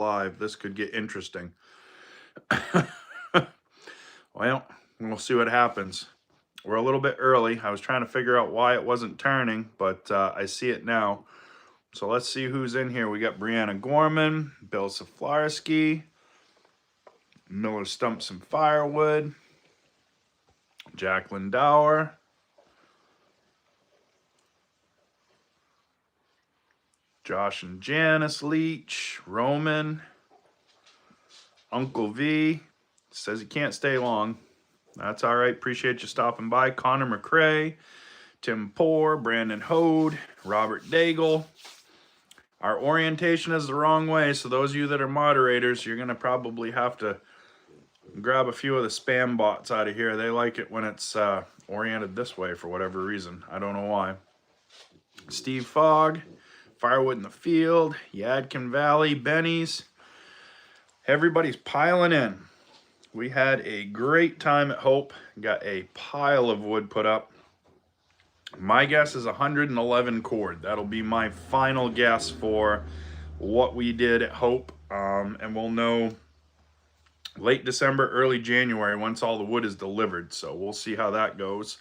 live. This could get interesting. Well, we'll see what happens. We're a little bit early. I was trying to figure out why it wasn't turning, but I see it now. So let's see who's in here. We got Brianna Gorman, Bill Saflarski, Miller Stumps and Firewood, Jacqueline Dower, Josh and Janice Leach, Roman, Uncle V. Says he can't stay long. That's all right. Appreciate you stopping by. Connor McCrae, Tim Poor, Brandon Hode, Robert Daigle. Our orientation is the wrong way, so those of you that are moderators, you're going to probably have to grab a few of the spam bots out of here. They like it when it's oriented this way for whatever reason. I don't know why. Steve Fogg, Firewood in the Field, Yadkin Valley, Benny's. Everybody's piling in. We had a great time at Hope. Got a pile of wood put up. My guess is 111 cord. That'll be my final guess for what we did at Hope. And we'll know late December, early January once all the wood is delivered. So we'll see how that goes.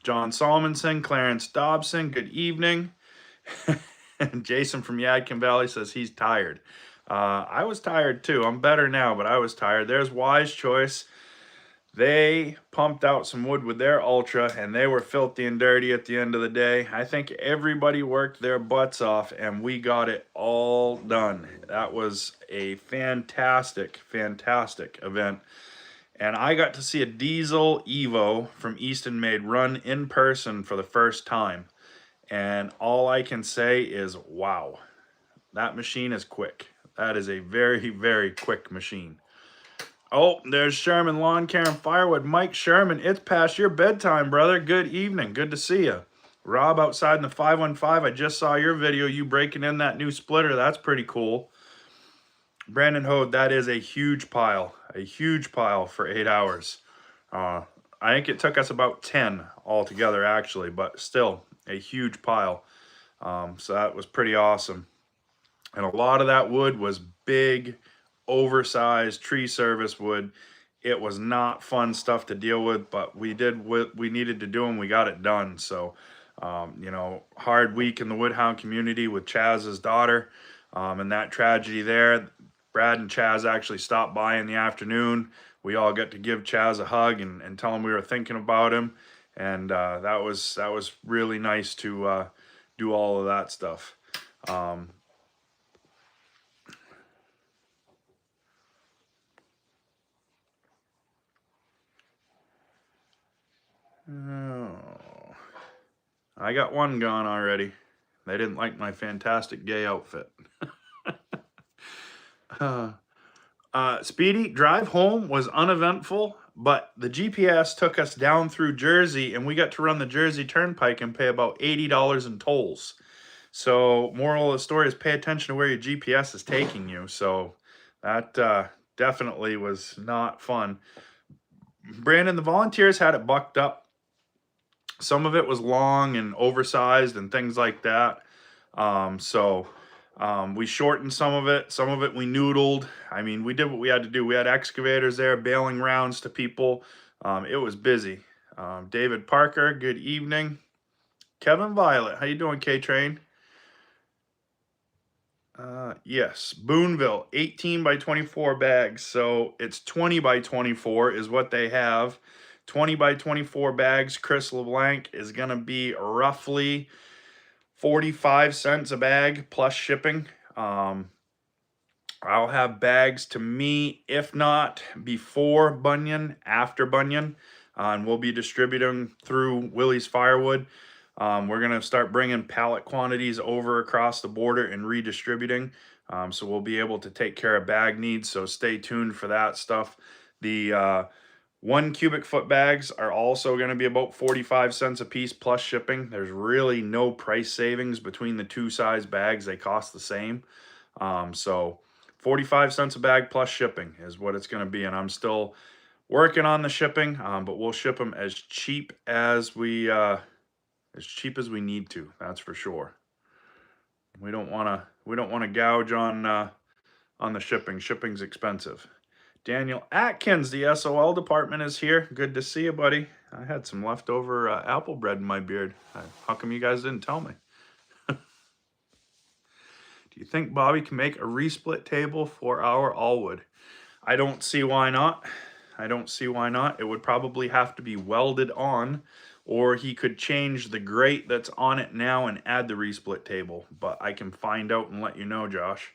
John Solomon, Clarence Dobson, good evening. Jason from Yadkin Valley says he's tired. I was tired too. I'm better now, but I was tired. There's Wise Choice. They pumped out some wood with their Ultra, and they were filthy and dirty at the end of the day. I think everybody worked their butts off, and we got it all done. That was a fantastic, fantastic event. And I got to see a diesel Evo from Easton Made run in person for the first time. And all I can say is, wow, that machine is quick. That is a very, very quick machine. Oh, there's Sherman Lawn Care and Firewood. Mike Sherman, it's past your bedtime, brother. Good evening. Good to see you. Rob outside in the 515. I just saw your video, you breaking in that new splitter. That's pretty cool. Brandon Hode, that is a huge pile for 8 hours. I think it took us about 10 altogether, actually, but still a huge pile. So that was pretty awesome. And a lot of that wood was big, oversized tree service wood. It was not fun stuff to deal with, but we did what we needed to do and we got it done. So, you know, hard week in the Woodhound community with Chaz's daughter and that tragedy there. Brad and Chaz actually stopped by in the afternoon. We all got to give Chaz a hug and tell him we were thinking about him. And that was really nice to do all of that stuff. Oh, I got one gone already. They didn't like my fantastic gay outfit. Speedy, drive home was uneventful, but the GPS took us down through Jersey, and we got to run the Jersey Turnpike and pay about $80 in tolls. So, moral of the story is pay attention to where your GPS is taking you. So, that definitely was not fun. Brandon, the volunteers had it bucked up. Some of it was long and oversized and things like that. We shortened some of it we noodled. I mean, we did what we had to do. We had excavators there bailing rounds to people. It was busy. David Parker, good evening. Kevin Violet, how you doing, K-Train? Yes, Boonville, 18 by 24 bags. So it's 20 by 24 is what they have. 20 by 24 bags, Chris LeBlanc, is going to be roughly 45 cents a bag plus shipping. I'll have bags to me, if not before Bunyan, after Bunyan. And we'll be distributing through Willey's Firewood. We're going to start bringing pallet quantities over across the border and redistributing. So we'll be able to take care of bag needs. So stay tuned for that stuff. The 1 cubic foot bags are also going to be about 45 cents a piece plus shipping. There's really no price savings between the two size bags. They cost the same. So 45 cents a bag plus shipping is what it's going to be. And I'm still working on the shipping, but we'll ship them as cheap as we need to. That's for sure. We don't want to gouge on on the shipping. Shipping's expensive. Daniel Atkins, the SOL department, is here. Good to see you, buddy. I had some leftover apple bread in my beard. How come you guys didn't tell me? Do you think Bobby can make a resplit table for our Allwood? I don't see why not. I don't see why not. It would probably have to be welded on, or he could change the grate that's on it now and add the resplit table. But I can find out and let you know, Josh.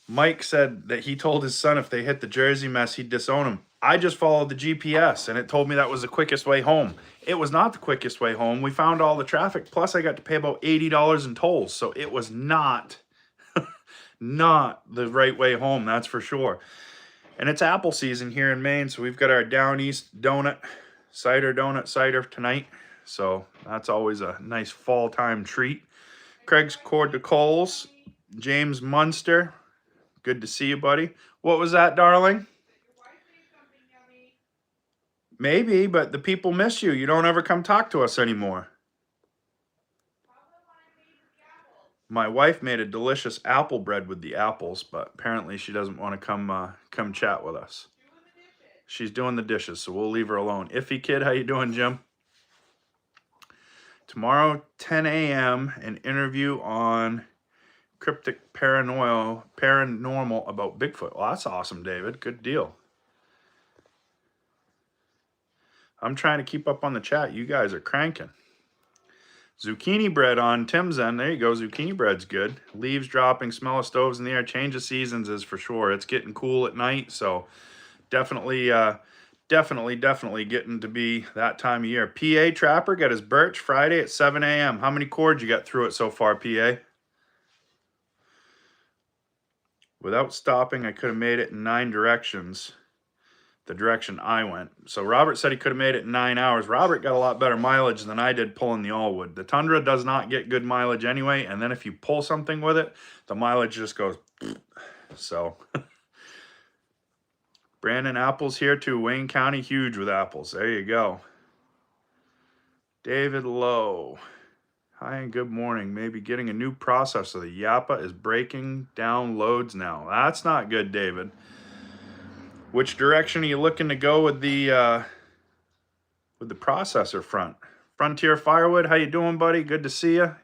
Mike said that he told his son if they hit the Jersey mess, he'd disown him. I just followed the GPS, and it told me that was the quickest way home. It was not the quickest way home. We found all the traffic, plus I got to pay about $80 in tolls, so it was not, not the right way home, that's for sure. And it's apple season here in Maine, so we've got our Down East donut cider tonight. So that's always a nice fall time treat. Craig's Cord to Coles. James Munster, good to see you, buddy. What was that, darling? Maybe, but the people miss you. You don't ever come talk to us anymore. My wife made a delicious apple bread with the apples, but apparently she doesn't want to come chat with us. She's doing the dishes, so we'll leave her alone. Iffy Kid, how you doing, Jim? Tomorrow, 10 a.m., an interview on cryptic paranormal about Bigfoot. Well, that's awesome, David. Good deal. I'm trying to keep up on the chat. You guys are cranking. Zucchini bread on Tim's end. There you go. Zucchini bread's good. Leaves dropping, smell of stoves in the air. Change of seasons is for sure. It's getting cool at night, so definitely getting to be that time of year. PA Trapper got his birch Friday at 7 a.m. How many cords you got through it so far, PA? Without stopping, I could have made it in 9 directions, the direction I went. So Robert said he could have made it in 9 hours. Robert got a lot better mileage than I did pulling the Allwood. The Tundra does not get good mileage anyway, and then if you pull something with it, the mileage just goes, so. Brandon Apples here too. Wayne County, huge with apples. There you go. David Lowe. Hi and good morning. Maybe getting a new processor. The Yappa is breaking down loads now. That's not good, David. Which direction are you looking to go with the processor front? Frontier Firewood, how you doing, buddy? Good to see you.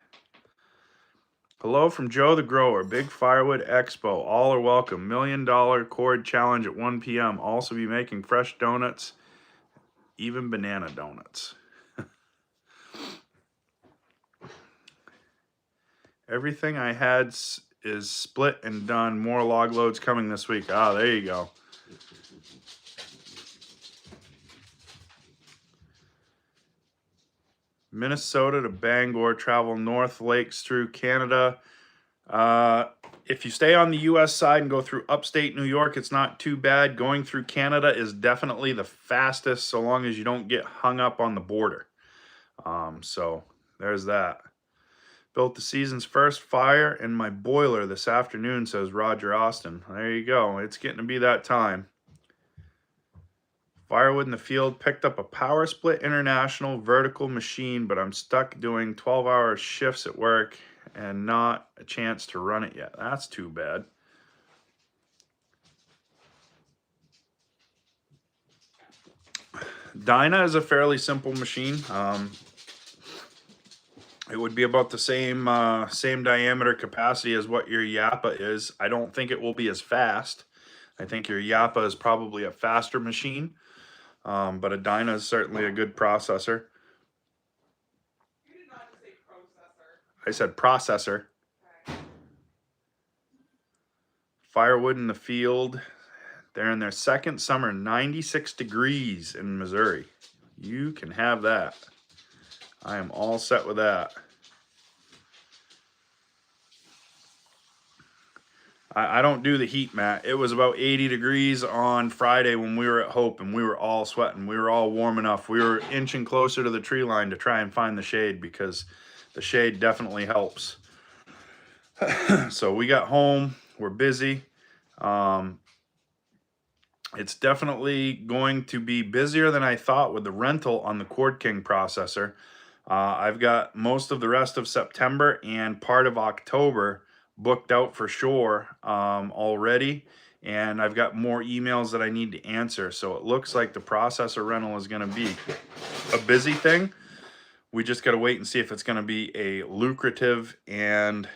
Hello from Joe the Grower. Big Firewood Expo. All are welcome. $1 million cord challenge at 1 p.m. Also be making fresh donuts, even banana donuts. Everything I had is split and done. More log loads coming this week. Ah, there you go. Minnesota to Bangor, travel North Lakes through Canada. If you stay on the U.S. side and go through upstate New York, it's not too bad. Going through Canada is definitely the fastest, so long as you don't get hung up on the border. So there's that. Built the season's first fire in my boiler this afternoon, says Roger Austin. There you go. It's getting to be that time. Firewood in the field, picked up a Power Split International vertical machine, but I'm stuck doing 12-hour shifts at work and not a chance to run it yet. That's too bad. Dyna is a fairly simple machine. It would be about the same diameter capacity as what your Yappa is. I don't think it will be as fast. I think your Yappa is probably a faster machine. But a Dyna is certainly a good processor. You did not say processor. I said processor. Okay. Firewood in the field. They're in their second summer, 96 degrees in Missouri. You can have that. I am all set with that. I don't do the heat, Matt. It was about 80 degrees on Friday when we were at Hope, and we were all sweating. We were all warm enough. We were inching closer to the tree line to try and find the shade, because the shade definitely helps. So we got home. We're busy. It's definitely going to be busier than I thought with the rental on the Cord King processor. I've got most of the rest of September and part of October booked out for sure already. And I've got more emails that I need to answer. So it looks like the processor rental is going to be a busy thing. We just got to wait and see if it's going to be a lucrative and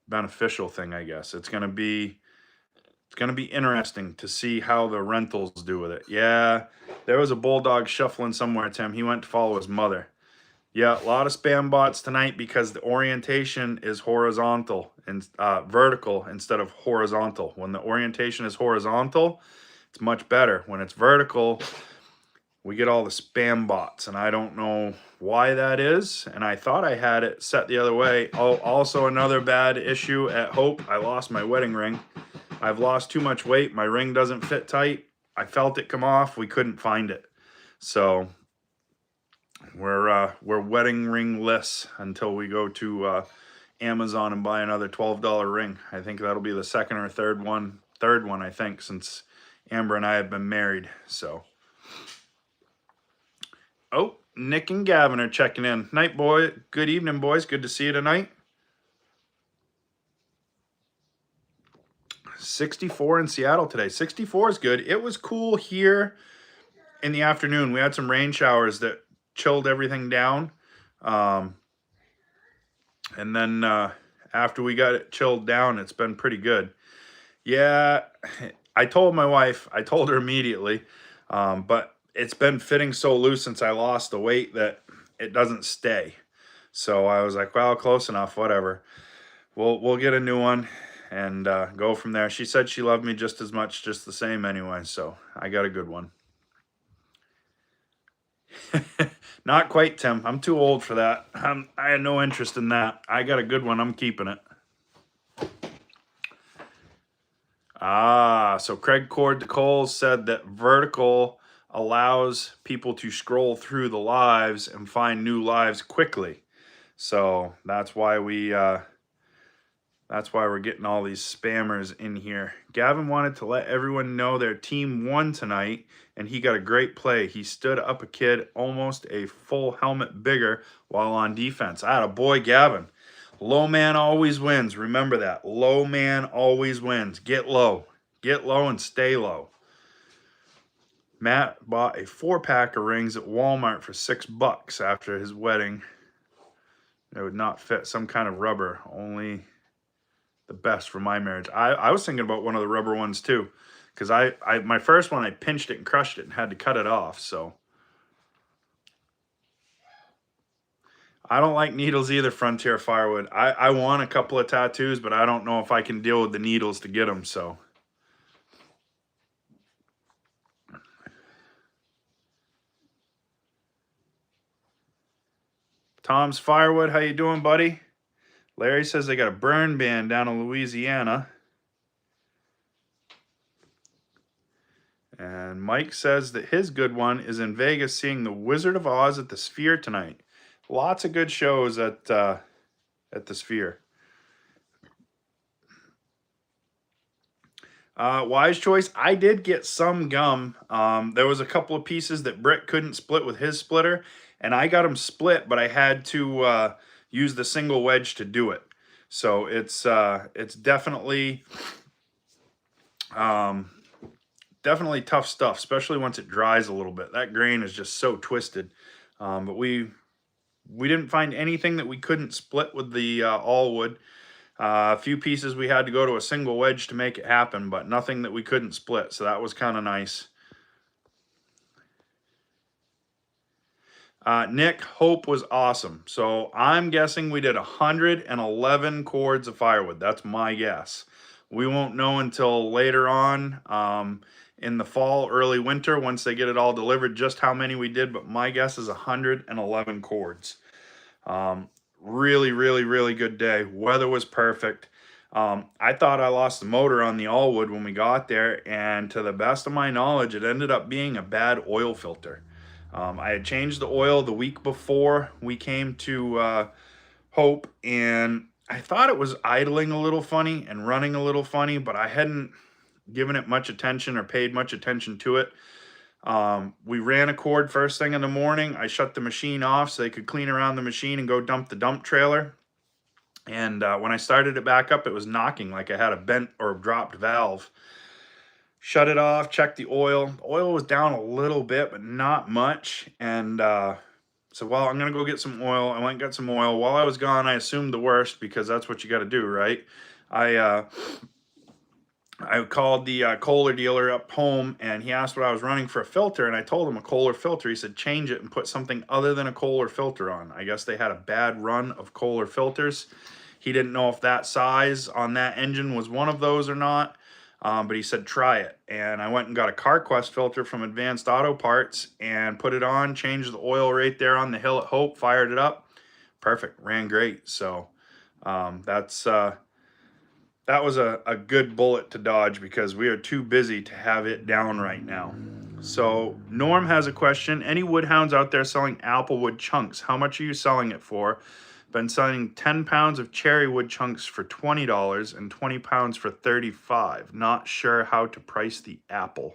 beneficial thing, I guess. It's going to be interesting to see how the rentals do with it. Yeah, there was a bulldog shuffling somewhere, Tim. He went to follow his mother. Yeah, a lot of spam bots tonight because the orientation is horizontal and vertical instead of horizontal. When the orientation is horizontal, it's much better. When it's vertical, we get all the spam bots, and I don't know why that is. And I thought I had it set the other way. Oh, also another bad issue at Hope. I lost my wedding ring. I've lost too much weight. My ring doesn't fit tight. I felt it come off. We couldn't find it. So we're wedding ringless until we go to Amazon and buy another $12 ring. I think that'll be the second or third one, I think, since Amber and I have been married. So, oh, Nick and Gavin are checking in. Night, boy. Good evening, boys. Good to see you tonight. 64 in Seattle today. 64 is good. It was cool here in the afternoon. We had some rain showers that chilled everything down. And then after we got it chilled down, it's been pretty good. Yeah, I told my wife, I told her immediately, but it's been fitting so loose since I lost the weight that it doesn't stay. So I was like, well, close enough, whatever. We'll get a new one and go from there. She said she loved me just as much, just the same anyway, so I got a good one. Not quite, Tim. I'm too old for that. I had no interest in that. I got a good one. I'm keeping it. So Craig Cord de Cole said that vertical allows people to scroll through the lives and find new lives quickly. So that's why we're getting all these spammers in here. Gavin wanted to let everyone know their team won tonight, and he got a great play. He stood up a kid almost a full helmet bigger while on defense. Attaboy, Gavin. Low man always wins. Remember that. Low man always wins. Get low. Get low and stay low. Matt bought a 4-pack of rings at Walmart for $6 after his wedding. It would not fit. Some kind of rubber. Only the best for my marriage. I was thinking about one of the rubber ones too, because my first one, I pinched it and crushed it and had to cut it off. So I don't like needles either, Frontier Firewood. I want a couple of tattoos, but I don't know if I can deal with the needles to get them. So Tom's Firewood, how you doing, buddy? Larry says they got a burn ban down in Louisiana. And Mike says that his good one is in Vegas seeing The Wizard of Oz at the Sphere tonight. Lots of good shows at the Sphere. Wise choice. I did get some gum. There was a couple of pieces that Britt couldn't split with his splitter, and I got them split, but I had to use the single wedge to do it. So it's definitely definitely tough stuff, especially once it dries a little bit. That grain is just so twisted. But we didn't find anything that we couldn't split with the all wood. A few pieces we had to go to a single wedge to make it happen, but nothing that we couldn't split, so that was kind of nice. Nick, Hope was awesome. So I'm guessing we did 111 cords of firewood. That's my guess. We won't know until later on in the fall, early winter, once they get it all delivered, just how many we did, but my guess is 111 cords. Really, really, really good day. Weather was perfect. I thought I lost the motor on the Allwood when we got there, and to the best of my knowledge, it ended up being a bad oil filter. I had changed the oil the week before we came to Hope, and I thought it was idling a little funny and running a little funny, but I hadn't given it much attention or paid much attention to it. We ran a cord first thing in the morning. I shut the machine off so they could clean around the machine and go dump the dump trailer. And when I started it back up, it was knocking like I had a bent or dropped valve. Shut it off, checked the oil. The oil was down a little bit, but not much. And so, well, I'm going to go get some oil. I went and got some oil. While I was gone, I assumed the worst because that's what you got to do, right? I called the Kohler dealer up home, and he asked what I was running for a filter, and I told him a Kohler filter. He said, change it and put something other than a Kohler filter on. I guess they had a bad run of Kohler filters. He didn't know if that size on that engine was one of those or not, but he said, try it. And I went and got a CarQuest filter from Advanced Auto Parts and put it on, changed the oil right there on the hill at Hope, fired it up. Perfect, ran great. So that was a good bullet to dodge because we are too busy to have it down right now. So Norm has a question. Any woodhounds out there selling applewood chunks? How much are you selling it for? Been selling 10 pounds of cherry wood chunks for $20 and 20 pounds for $35. Not sure how to price the apple.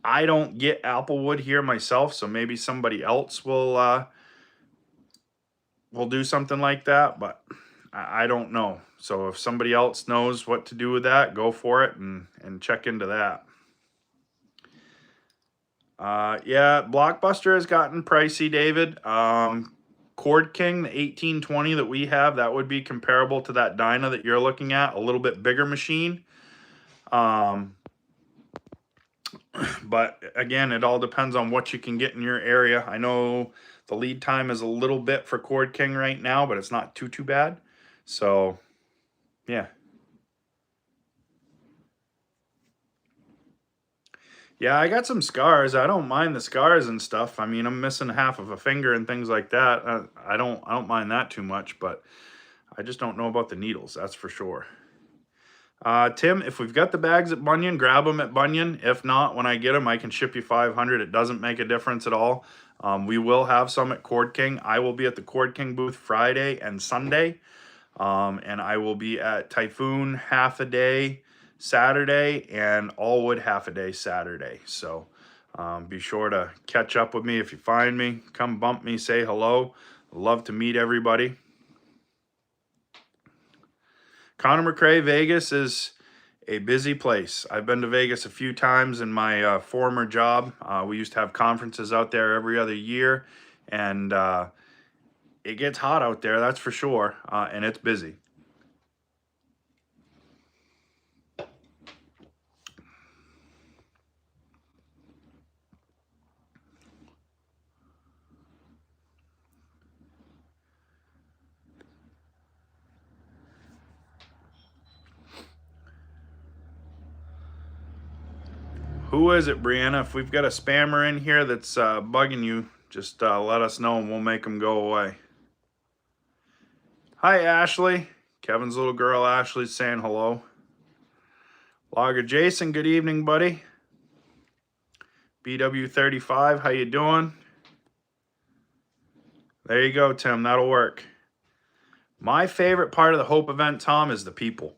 I don't get applewood here myself, so maybe somebody else will do something like that, but I don't know. So if somebody else knows what to do with that, go for it and check into that. Yeah, Blockbuster has gotten pricey, David. Cord King, the 1820 that we have, that would be comparable to that Dyna that you're looking at, a little bit bigger machine. But again, it all depends on what you can get in your area. I know the lead time is a little bit for Cord King right now, but it's not too bad. So, yeah. Yeah, I got some scars. I don't mind the scars and stuff. I mean, I'm missing half of a finger and things like that. I don't mind that too much, but I just don't know about the needles. That's for sure. Tim, if we've got the bags at Bunyan, grab them at Bunyan. If not, when I get them, I can ship you 500. It doesn't make a difference at all. We will have some at Cord King. I will be at the Cord King booth Friday and Sunday. And I will be at Typhoon half a day Saturday and Allwood half a day Saturday. So be sure to catch up with me if you find me. Come bump me, say hello. Love to meet everybody. Conor McRae, Vegas is a busy place. I've been to Vegas a few times in my former job. We used to have conferences out there every other year, and it gets hot out there, that's for sure, and it's busy. Who is it, Brianna? If we've got a spammer in here that's bugging you, just let us know and we'll make them go away. Hi, Ashley. Kevin's little girl, Ashley's saying hello. Logger Jason, good evening, buddy. BW35, how you doing? There you go, Tim. That'll work. My favorite part of the Hope event, Tom, is the people.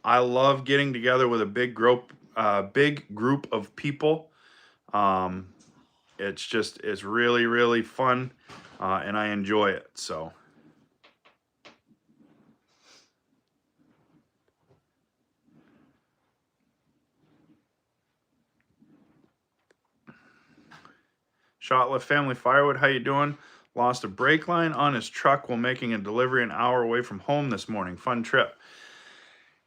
I love getting together with a big group of people. It's really, really fun, and I enjoy it. So. Shotlift family Firewood, how you doing? Lost a brake line on his truck while making a delivery an hour away from home this morning. Fun trip.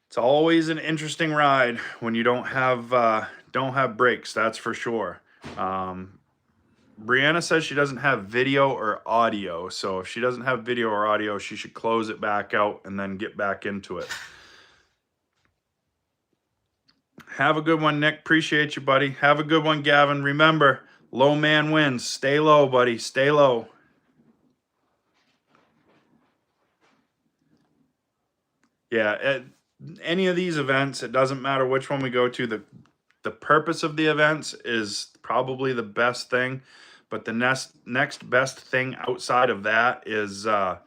It's always an interesting ride when you don't have brakes, that's for sure. Brianna says she doesn't have video or audio, so if she doesn't have video or audio, she should close it back out and then get back into it. Have a good one, Nick. Appreciate you, buddy. Have a good one, Gavin. Remember, low man wins. Stay low, buddy. Stay low. Yeah, at any of these events, it doesn't matter which one we go to. The purpose of the events is probably the best thing, but the next best thing outside of that is the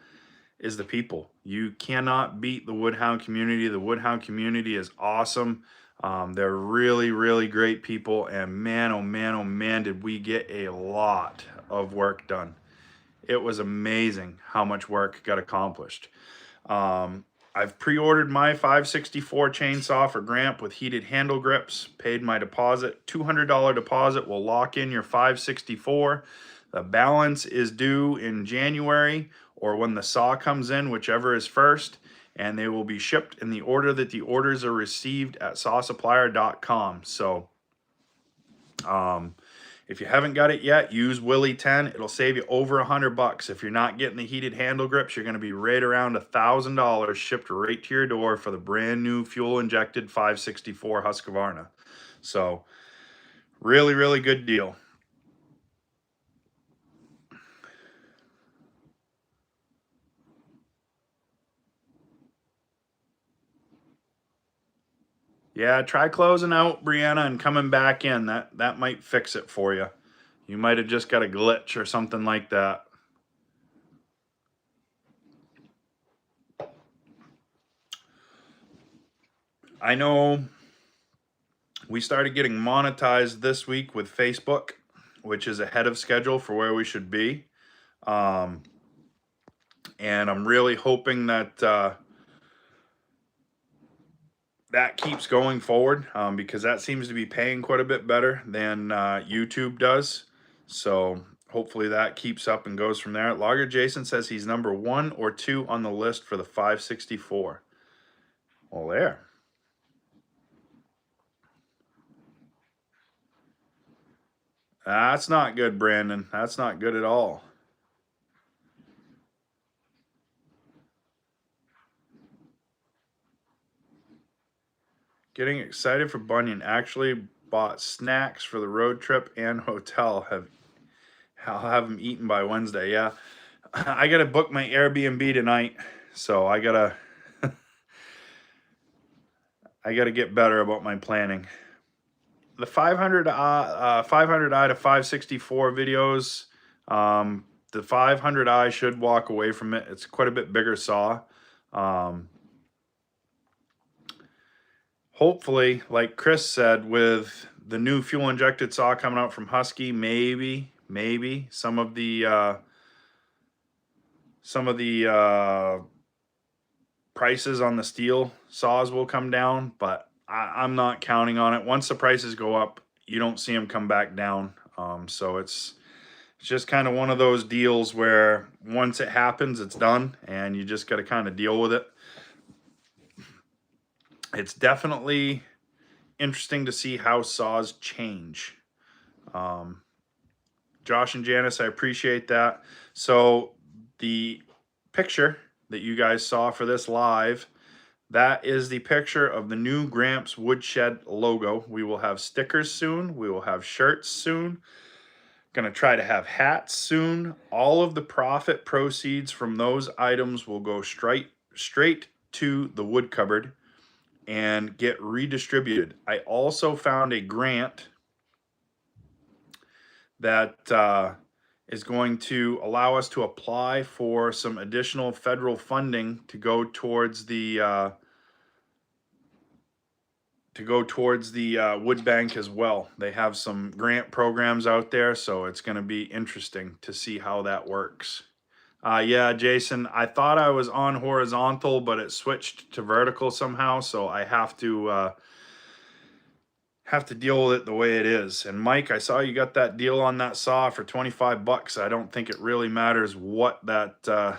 people. You cannot beat the Woodhound community. The Woodhound community is awesome. They're really, really great people, and man, oh man, oh man, did we get a lot of work done. It was amazing how much work got accomplished. I've pre-ordered my 564 chainsaw for Gramp with heated handle grips, paid my deposit. $200 deposit will lock in your 564. The balance is due in January or when the saw comes in, whichever is first, and they will be shipped in the order that the orders are received at sawsupplier.com. So if you haven't got it yet, use Willey 10. It'll save you over $100. If you're not getting the heated handle grips, you're going to be right around $1,000 shipped right to your door for the brand new fuel injected 564 Husqvarna. So really, really good deal. Yeah, try closing out, Brianna, and coming back in. That might fix it for you. You might have just got a glitch or something like that. I know we started getting monetized this week with Facebook, which is ahead of schedule for where we should be. And I'm really hoping that that keeps going forward, because that seems to be paying quite a bit better than YouTube does. So hopefully that keeps up and goes from there. Logger Jason says he's number 1 or 2 on the list for the 564. Well, there. That's not good, Brandon. That's not good at all. Getting excited for Bunyan. Actually bought snacks for the road trip and hotel. I'll have them eaten by Wednesday. Yeah, I gotta book my Airbnb tonight, so I gotta get better about my planning. The 500i to 564 videos. The 500i should walk away from it. It's quite a bit bigger saw. Hopefully, like Chris said, with the new fuel injected saw coming out from Husky, maybe some of the prices on the steel saws will come down, but I'm not counting on it. Once the prices go up, you don't see them come back down. So it's just kind of one of those deals where once it happens, it's done, and you just got to kind of deal with it. It's definitely interesting to see how saws change. Josh and Janice, I appreciate that. So the picture that you guys saw for this live, that is the picture of the new Gramps Woodshed logo. We will have stickers soon. We will have shirts soon. Going to try to have hats soon. All of the profit proceeds from those items will go straight to the wood cupboard and get redistributed. I also found a grant that is going to allow us to apply for some additional federal funding to go towards the wood bank as well. They have some grant programs out there, so it's going to be interesting to see how that works. Yeah, Jason, I thought I was on horizontal, but it switched to vertical somehow, so I have to deal with it the way it is. And Mike, I saw you got that deal on that saw for $25. I don't think it really matters what that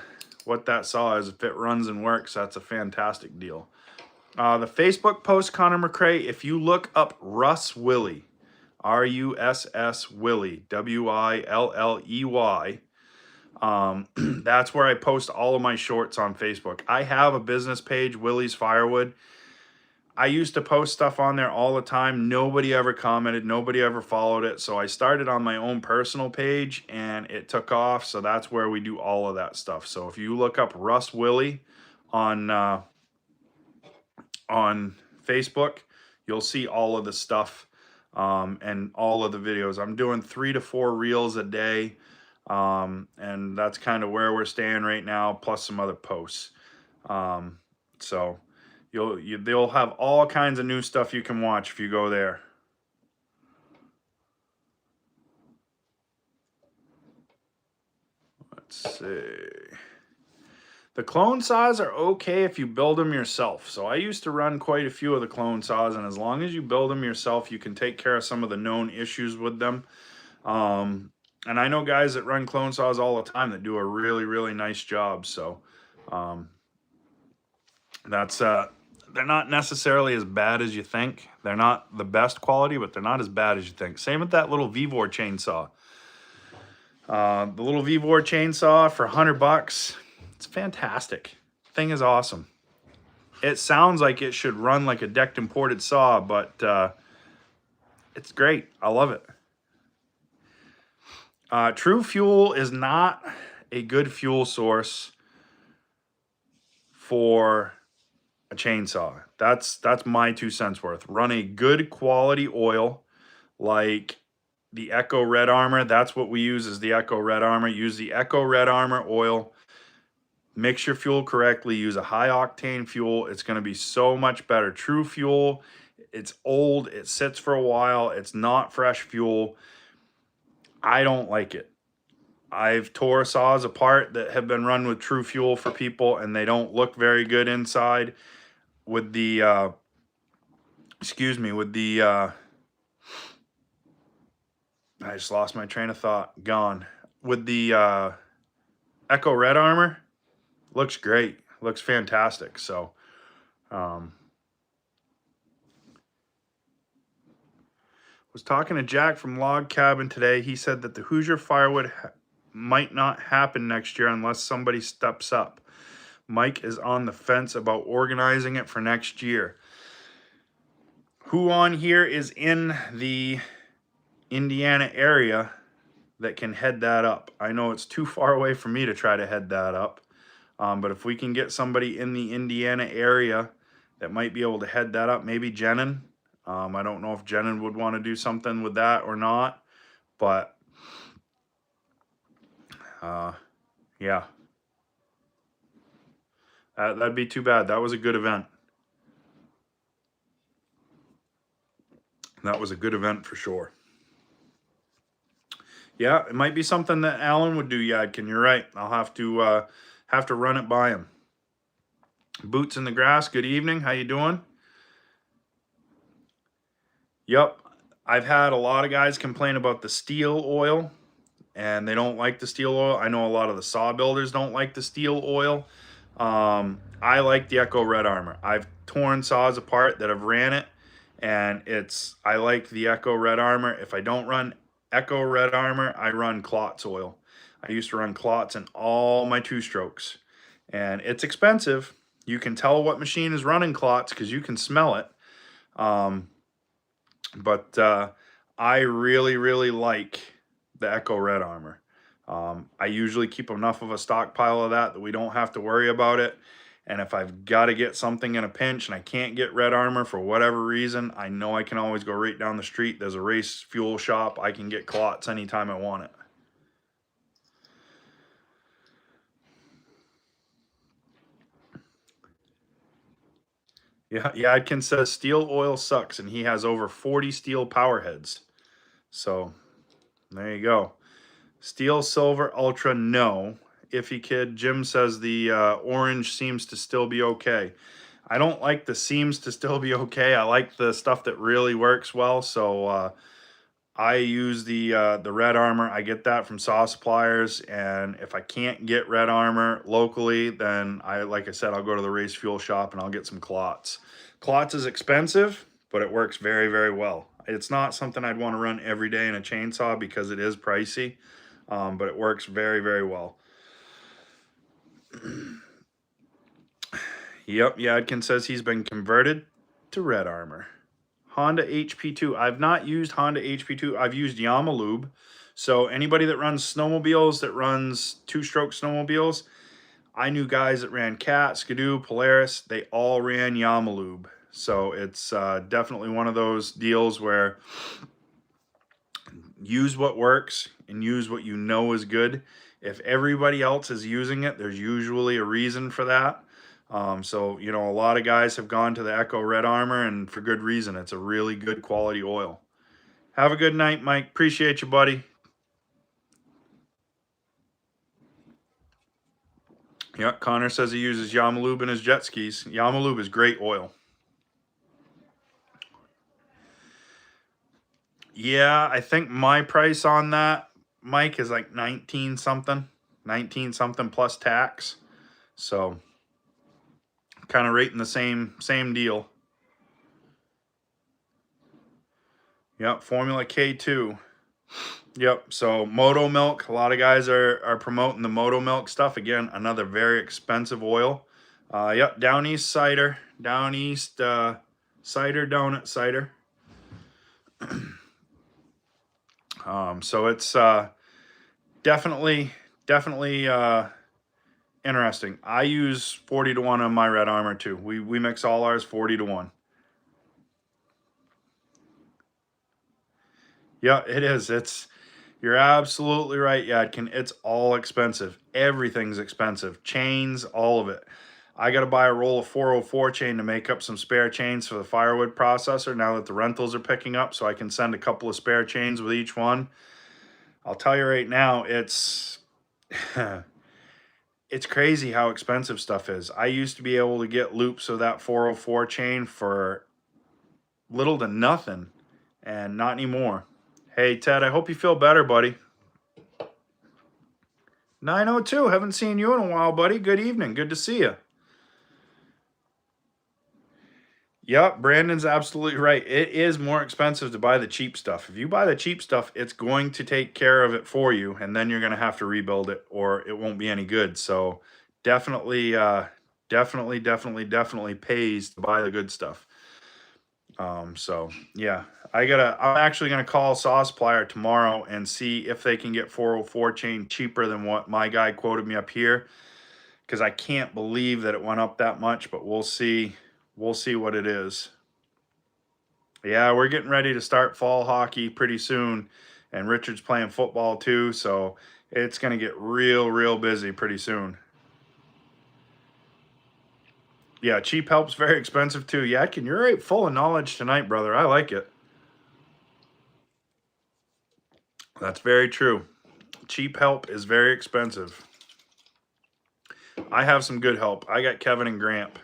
saw is. If it runs and works, that's a fantastic deal. The Facebook post, Connor McCrae, if you look up Russ Willey, R-U-S-S Willey, W-I-L-L-E-Y, that's where I post all of my shorts on Facebook. I have a business page, Willey's Firewood. I used to post stuff on there all the time. Nobody ever commented. Nobody ever followed it. So I started on my own personal page and it took off. So that's where we do all of that stuff. So if you look up Russ Willey on Facebook, you'll see all of the stuff and all of the videos. I'm doing 3 to 4 reels a day. And that's kind of where we're staying right now, plus some other posts. So They'll have all kinds of new stuff you can watch if you go there. Let's see. The clone saws are okay if you build them yourself. So I used to run quite a few of the clone saws, and as long as you build them yourself, you can take care of some of the known issues with them. And I know guys that run clone saws all the time that do a really, really nice job. So they're not necessarily as bad as you think. They're not the best quality, but they're not as bad as you think. Same with that little Vevor chainsaw. The little Vevor chainsaw for $100. It's fantastic. Thing is awesome. It sounds like it should run like a decked imported saw, but it's great. I love it. True Fuel is not a good fuel source for a chainsaw. That's my 2 cents worth. Run a good quality oil like the Echo Red Armor. That's what we use, is the Echo Red Armor. Use the Echo Red Armor oil. Mix your fuel correctly. Use a high octane fuel. It's going to be so much better. True Fuel, it's old. It sits for a while. It's not fresh fuel. I don't like it. I've tore saws apart that have been run with True Fuel for people, and they don't look very good inside. With the, I just lost my train of thought. Gone. With the Echo Red Armor, looks great. Looks fantastic. So, was talking to Jack from Log Cabin today. He said that the Hoosier Firewood might not happen next year unless somebody steps up. Mike is on the fence about organizing it for next year. Who on here is in the Indiana area that can head that up? I know it's too far away for me to try to head that up. But if we can get somebody in the Indiana area that might be able to head that up, maybe Jenin. I don't know if Jenin would want to do something with that or not, but yeah, that'd be too bad. That was a good event. That was a good event for sure. Yeah, it might be something that Alan would do, Yadkin. You're right. I'll have to run it by him. Boots in the Grass, good evening. How you doing? Yep, I've had a lot of guys complain about the steel oil, and they don't like the steel oil. I know a lot of the saw builders don't like the steel oil. I like the Echo Red Armor. I've torn saws apart that have ran it, and I like the Echo Red Armor. If I don't run Echo Red Armor, I run Klotz oil. I used to run Klotz in all my 2-strokes, and it's expensive. You can tell what machine is running Klotz because you can smell it. But I really, really like the Echo Red Armor. I usually keep enough of a stockpile of that we don't have to worry about it. And if I've got to get something in a pinch and I can't get Red Armor for whatever reason, I know I can always go right down the street. There's a race fuel shop. I can get Klotz anytime I want it. Yeah, Yadkin says steel oil sucks, and he has over 40 steel power heads. So, there you go. Steel Silver Ultra, no. Iffy Kid. Jim says the orange seems to still be okay. I don't like the seems to still be okay. I like the stuff that really works well. So, I use the Red Armor. I get that from saw suppliers, and if I can't get Red Armor locally, then like I said, I'll go to the race fuel shop and I'll get some Klotz. Klotz is expensive, but it works very, very well. It's not something I'd want to run every day in a chainsaw because it is pricey, but it works very, very well. Yep, Yadkin says he's been converted to Red Armor. Honda HP2. I've not used Honda HP2. I've used Yamalube. So anybody that runs snowmobiles, that runs 2-stroke snowmobiles, I knew guys that ran Cat, Skidoo, Polaris. They all ran Yamalube. So it's definitely one of those deals where use what works and use what you know is good. If everybody else is using it, there's usually a reason for that. So, you know, a lot of guys have gone to the Echo Red Armor, and for good reason. It's a really good quality oil. Have a good night, Mike. Appreciate you, buddy. Yeah, Connor says he uses Yamalube in his jet skis. Yamalube is great oil. Yeah, I think my price on that, Mike, is like 19 something. 19 something plus tax. So kind of rating the same deal. Yep, Formula K2. Yep, so Moto Milk. A lot of guys are promoting the Moto Milk stuff. Again, another very expensive oil. Yep, Down East Cider. Down East Cider, Donut Cider. So it's definitely interesting. I use 40 to 1 on my Red Armor too. We mix all ours 40 to 1. Yeah, it is. You're absolutely right, Yadkin. It's all expensive. Everything's expensive. Chains, all of it. I got to buy a roll of 404 chain to make up some spare chains for the Firewood processor now that the rentals are picking up, so I can send a couple of spare chains with each one. I'll tell you right now, it's it's crazy how expensive stuff is. I used to be able to get loops of that 404 chain for little to nothing, and not anymore. Hey, Ted, I hope you feel better, buddy. 902, haven't seen you in a while, buddy. Good evening. Good to see you. Yep, Brandon's absolutely right. It is more expensive to buy the cheap stuff. If you buy the cheap stuff, it's going to take care of it for you, and then you're going to have to rebuild it, or it won't be any good. So definitely, definitely pays to buy the good stuff. So yeah, I'm actually gonna call Saw Supplier tomorrow and see if they can get 404 chain cheaper than what my guy quoted me up here, because I can't believe that it went up that much, but we'll see. We'll see what it is. Yeah, we're getting ready to start fall hockey pretty soon, and Richard's playing football too, so it's gonna get real busy pretty soon. Yeah, cheap help's very expensive too. Yadkin, you're right, full of knowledge tonight, brother. I like it. That's very true. Cheap help is very expensive. I have some good help. I got Kevin and Gramp.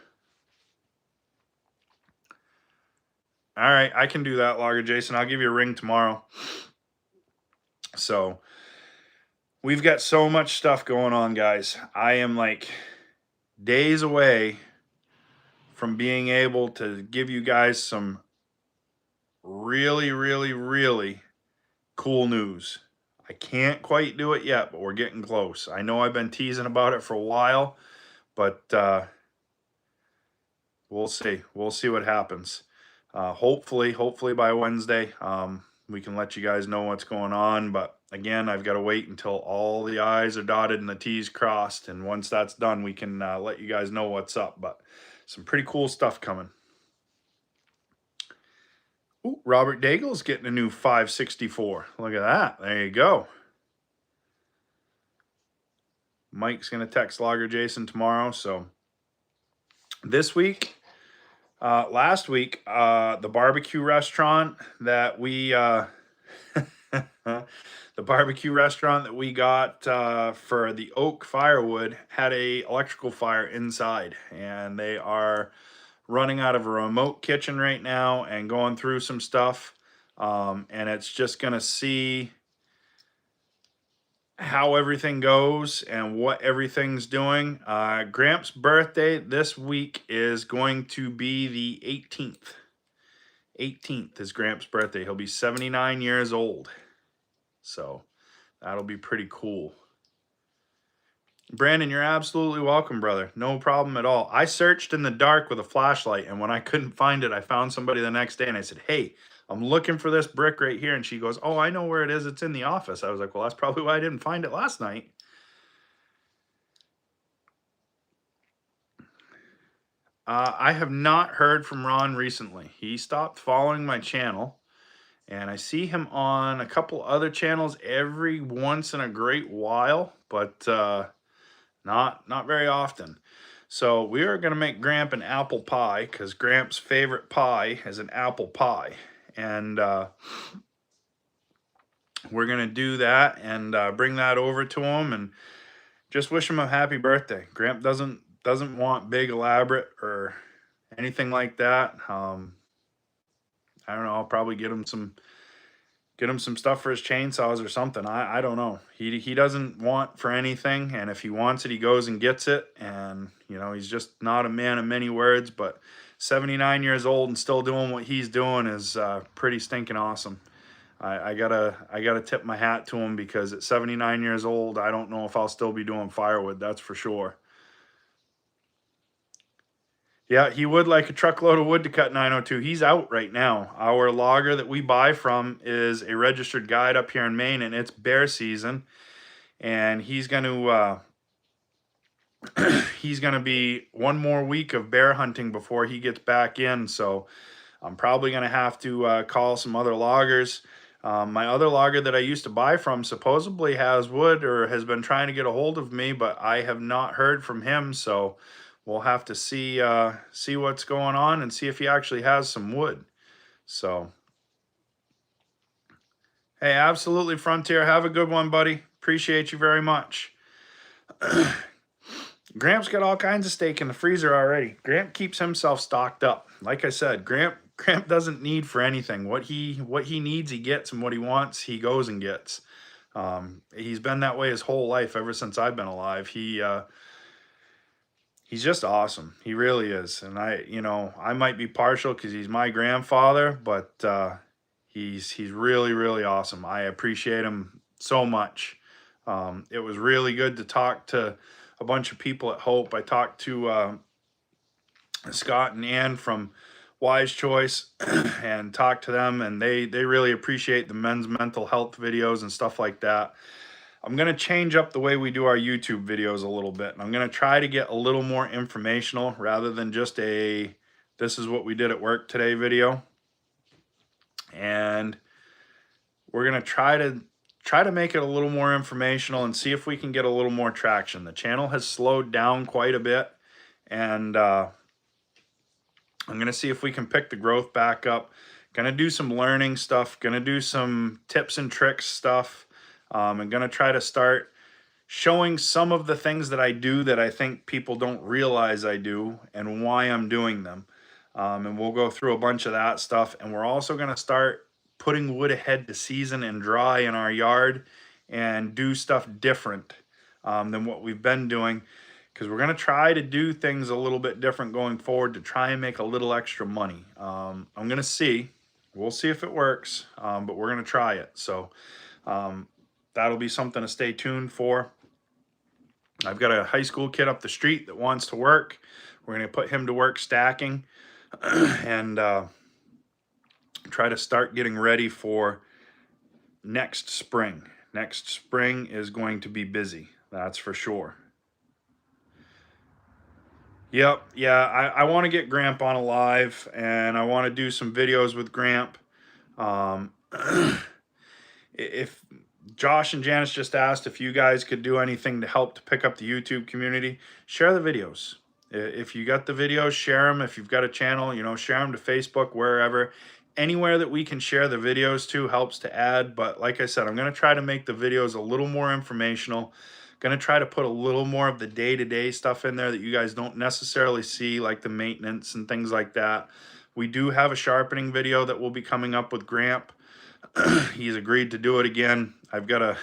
All right, I can do that, Logger Jason. I'll give you a ring tomorrow. So we've got so much stuff going on, guys. I am like days away from being able to give you guys some really cool news. I can't quite do it yet, but we're getting close. I know I've been teasing about it for a while, but we'll see. We'll see what happens. Hopefully by Wednesday, we can let you guys know what's going on. But again, I've got to wait until all the I's are dotted and the T's crossed. And once that's done, we can let you guys know what's up. But some pretty cool stuff coming. Ooh, Robert Daigle's getting a new 564. Look at that. There you go. Mike's going to text Logger Jason tomorrow. So this week, last week, the barbecue restaurant that we the barbecue restaurant that we got for the Oak Firewood had a electrical fire inside, and they are running out of a remote kitchen right now and going through some stuff, and it's just gonna see how everything goes and what everything's doing. Gramps' birthday this week is going to be the 18th. 18th is Gramps' birthday. He'll be 79 years old. So that'll be pretty cool. Brandon, you're absolutely welcome, brother. No problem at all. I searched in the dark with a flashlight, and when I couldn't find it, I found somebody the next day, and I said, hey, I'm looking for this brick right here. And she goes, oh, I know where it is. It's in the office. I was like, well, that's probably why I didn't find it last night. I have not heard from Ron recently. He stopped following my channel, and I see him on a couple other channels every once in a great while, but not very often. So we are going to make Gramp an apple pie because Gramp's favorite pie is an apple pie. And we're going to do that and bring that over to him and just wish him a happy birthday. Gramp doesn't want big, elaborate, or anything like that. I don't know. I'll probably get him some stuff for his chainsaws or something. I don't know. He doesn't want for anything, and if he wants it, he goes and gets it. And you know, he's just not a man of many words. But 79 years old and still doing what he's doing is pretty stinking awesome. I gotta tip my hat to him, because at 79 years old, I don't know if I'll still be doing firewood. That's for sure. Yeah, he would like a truckload of wood to cut 902. He's out right now. Our logger that we buy from is a registered guide up here in Maine, and it's bear season. And he's going to he's going to be one more week of bear hunting before he gets back in. So I'm probably going to have to call some other loggers. My other logger that I used to buy from supposedly has wood, or has been trying to get a hold of me, but I have not heard from him. So we'll have to see what's going on and see if he actually has some wood. So, hey, absolutely, Frontier. Have a good one, buddy. Appreciate you very much. Gramp's got all kinds of steak in the freezer already. Gramp keeps himself stocked up. Like I said, Gramp doesn't need for anything. What he needs, he gets, and what he wants, he goes and gets. He's been that way his whole life, ever since I've been alive. He's just awesome. He really is. And I might be partial because he's my grandfather, but he's really, really awesome. I appreciate him so much. It was really good to talk to a bunch of people at Hope. I talked to Scott and Ann from Wise Choice and talked to them, and they really appreciate the men's mental health videos and stuff like that. I'm going to change up the way we do our YouTube videos a little bit. And I'm going to try to get a little more informational rather than just a "this is what we did at work today" video. And we're going to try to make it a little more informational and see if we can get a little more traction. The channel has slowed down quite a bit, and I'm going to see if we can pick the growth back up. Going to do some learning stuff, going to do some tips and tricks stuff. I'm going to try to start showing some of the things that I do that I think people don't realize I do and why I'm doing them. And we'll go through a bunch of that stuff. And we're also going to start putting wood ahead to season and dry in our yard and do stuff different than what we've been doing, because we're going to try to do things a little bit different going forward to try and make a little extra money. I'm going to see. We'll see if it works, but we're going to try it. So that'll be something to stay tuned for. I've got a high school kid up the street that wants to work. We're going to put him to work stacking and try to start getting ready for next spring. Next spring is going to be busy, that's for sure. Yep, yeah, I want to get Gramp on a live, and I want to do some videos with Gramp. If Josh and Janice just asked if you guys could do anything to help to pick up the YouTube community, share the videos. If you got the videos, share them. If you've got a channel, share them to Facebook, wherever. Anywhere that we can share the videos to helps to add. But like I said, I'm going to try to make the videos a little more informational. Going to try to put a little more of the day-to-day stuff in there that you guys don't necessarily see, like the maintenance and things like that. We do have a sharpening video that will be coming up with Gramp. He's agreed to do it again. I've got to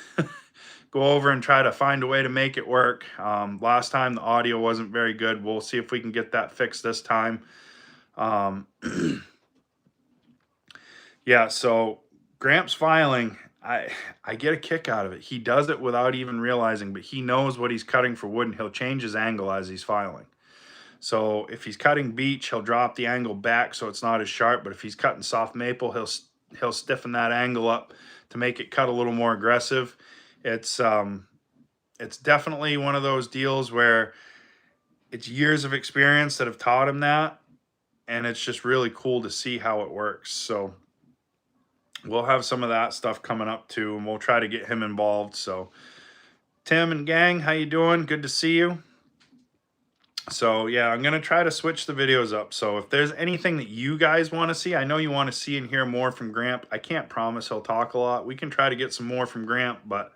go over and try to find a way to make it work. Last time the audio wasn't very good. We'll see if we can get that fixed this time. Yeah, so Gramp's filing, I get a kick out of it. He does it without even realizing, but he knows what he's cutting for wood, and he'll change his angle as he's filing. So if he's cutting beech, he'll drop the angle back so it's not as sharp, but if he's cutting soft maple, he'll stiffen that angle up to make it cut a little more aggressive. It's definitely one of those deals where it's years of experience that have taught him that, and it's just really cool to see how it works. So we'll have some of that stuff coming up too, and we'll try to get him involved. So Tim and gang, how you doing? Good to see you. So yeah, I'm gonna try to switch the videos up. So if there's anything that you guys want to see, I know you want to see and hear more from Gramp. I can't promise he'll talk a lot. We can try to get some more from Gramp, but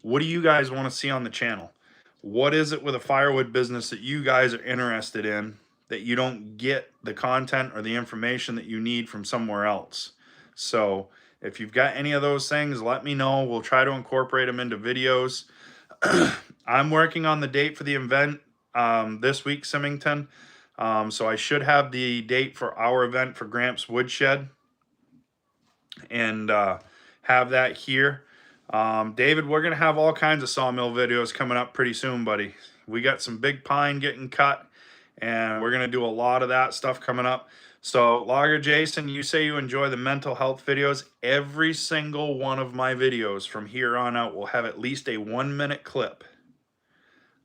what do you guys want to see on the channel? What is it with a firewood business that you guys are interested in that you don't get the content or the information that you need from somewhere else? So if you've got any of those things, let me know. We'll try to incorporate them into videos. I'm working on the date for the event this week, Symington. So I should have the date for our event for Gramps Woodshed and have that here. David, we're going to have all kinds of sawmill videos coming up pretty soon, buddy. We got some big pine getting cut, and we're going to do a lot of that stuff coming up. So, Logger Jason, you say you enjoy the mental health videos. Every single one of my videos from here on out will have at least a 1-minute clip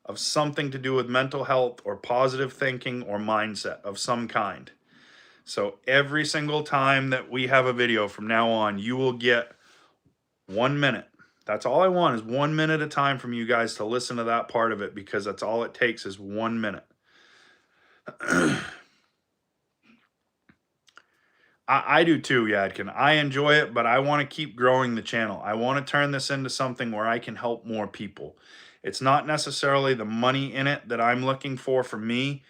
of something to do with mental health or positive thinking or mindset of some kind. So every single time that we have a video from now on, you will get 1 minute. That's all I want is 1 minute at a time from you guys to listen to that part of it, because that's all it takes is 1 minute. I do too, Yadkin. I enjoy it, but I want to keep growing the channel. I want to turn this into something where I can help more people. It's not necessarily the money in it that I'm looking for me.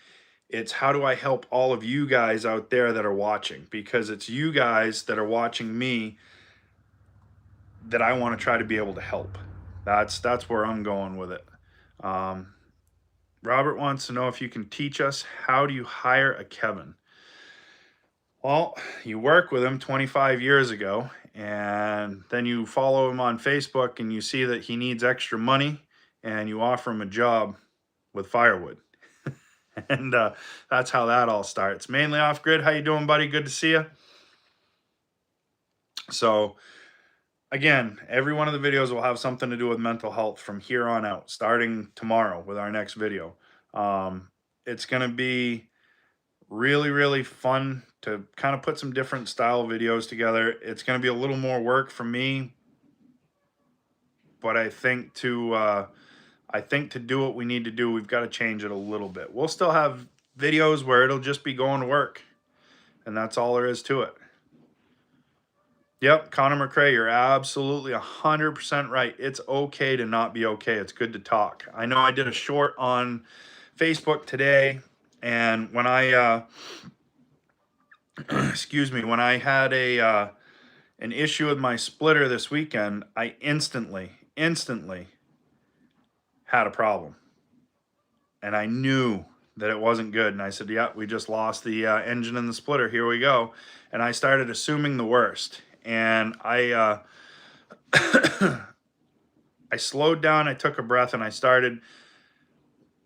It's how do I help all of you guys out there that are watching, because it's you guys that are watching me that I want to try to be able to help. That's where I'm going with it. Robert wants to know if you can teach us, how do you hire a Kevin? Well, you work with him 25 years ago, and then you follow him on Facebook and you see that he needs extra money, and you offer him a job with Firewood. And that's how that all starts. Mainly Off Grid, how you doing, buddy? Good to see you. So again, every one of the videos will have something to do with mental health from here on out, starting tomorrow with our next video. It's going to be really, really fun to kind of put some different style videos together. It's going to be a little more work for me, but I think to do what we need to do, we've got to change it a little bit. We'll still have videos where it'll just be going to work, and that's all there is to it. Yep, Connor McCrae, you're absolutely 100% right. It's okay to not be okay. It's good to talk. I know I did a short on Facebook today, and when I excuse me, when I had an issue with my splitter this weekend, I instantly had a problem, and I knew that it wasn't good. And I said, "Yeah, we just lost the engine in the splitter. Here we go." And I started assuming the worst, and I I slowed down. I took a breath, and I started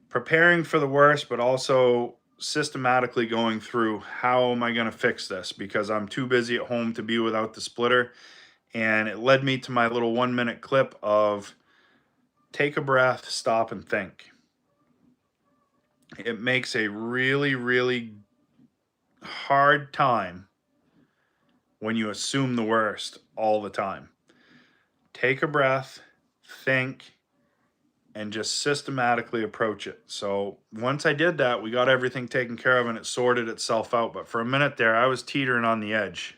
preparing for the worst, but also systematically going through, how am I going to fix this, because I'm too busy at home to be without the splitter. And it led me to my little 1-minute clip of take a breath, stop, and think. It makes a really, really hard time when you assume the worst all the time. Take a breath, think, and just systematically approach it. So once I did that, we got everything taken care of and it sorted itself out. But for a minute there, I was teetering on the edge.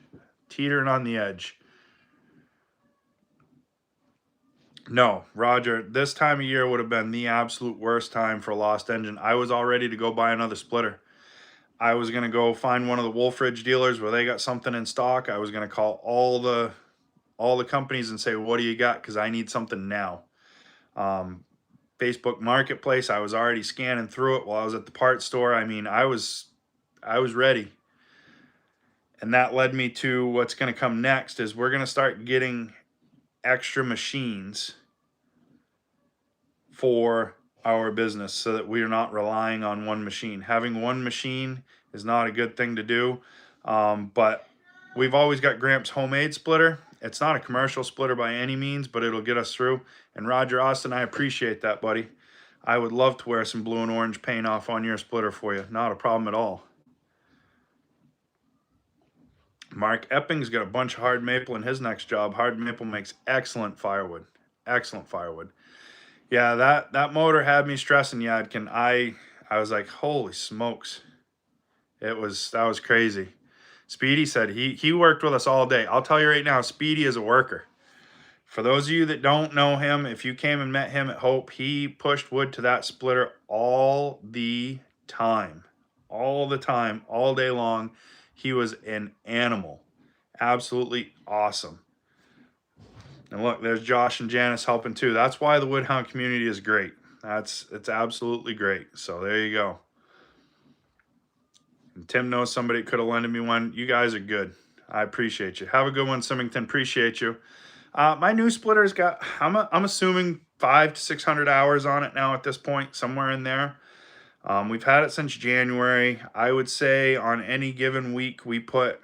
No, Roger, this time of year would have been the absolute worst time for a lost engine. I was all ready to go buy another splitter. I was going to go find one of the Wolfridge dealers where they got something in stock. I was going to call all the companies and say, what do you got? Because I need something now. Facebook Marketplace, I was already scanning through it while I was at the parts store. I mean, I was ready. And that led me to what's going to come next is we're going to start getting extra machines for our business so that we are not relying on one machine. Having one machine is not a good thing to do, but we've always got Gramps homemade splitter. It's not a commercial splitter by any means, but it'll get us through. And Roger Austin, I appreciate that, buddy. I would love to wear some blue and orange paint off on your splitter for you. Not a problem at all. Mark Epping's got a bunch of hard maple in his next job. Hard maple makes excellent firewood. Excellent firewood. Yeah, that motor had me stressing, Yadkin. I I was like, holy smokes. That was crazy. Speedy said he worked with us all day. I'll tell you right now, Speedy is a worker. For those of you that don't know him, if you came and met him at Hope, he pushed wood to that splitter all the time. All the time, all day long. He was an animal. Absolutely awesome. And look, there's Josh and Janice helping too. That's why the Woodhound community is great. It's absolutely great. So there you go. And Tim knows somebody could have lended me one. You guys are good. I appreciate you. Have a good one, Symington. Appreciate you. My new splitter's got, I'm assuming 500 to 600 hours on it now at this point, somewhere in there. We've had it since January. I would say on any given week, we put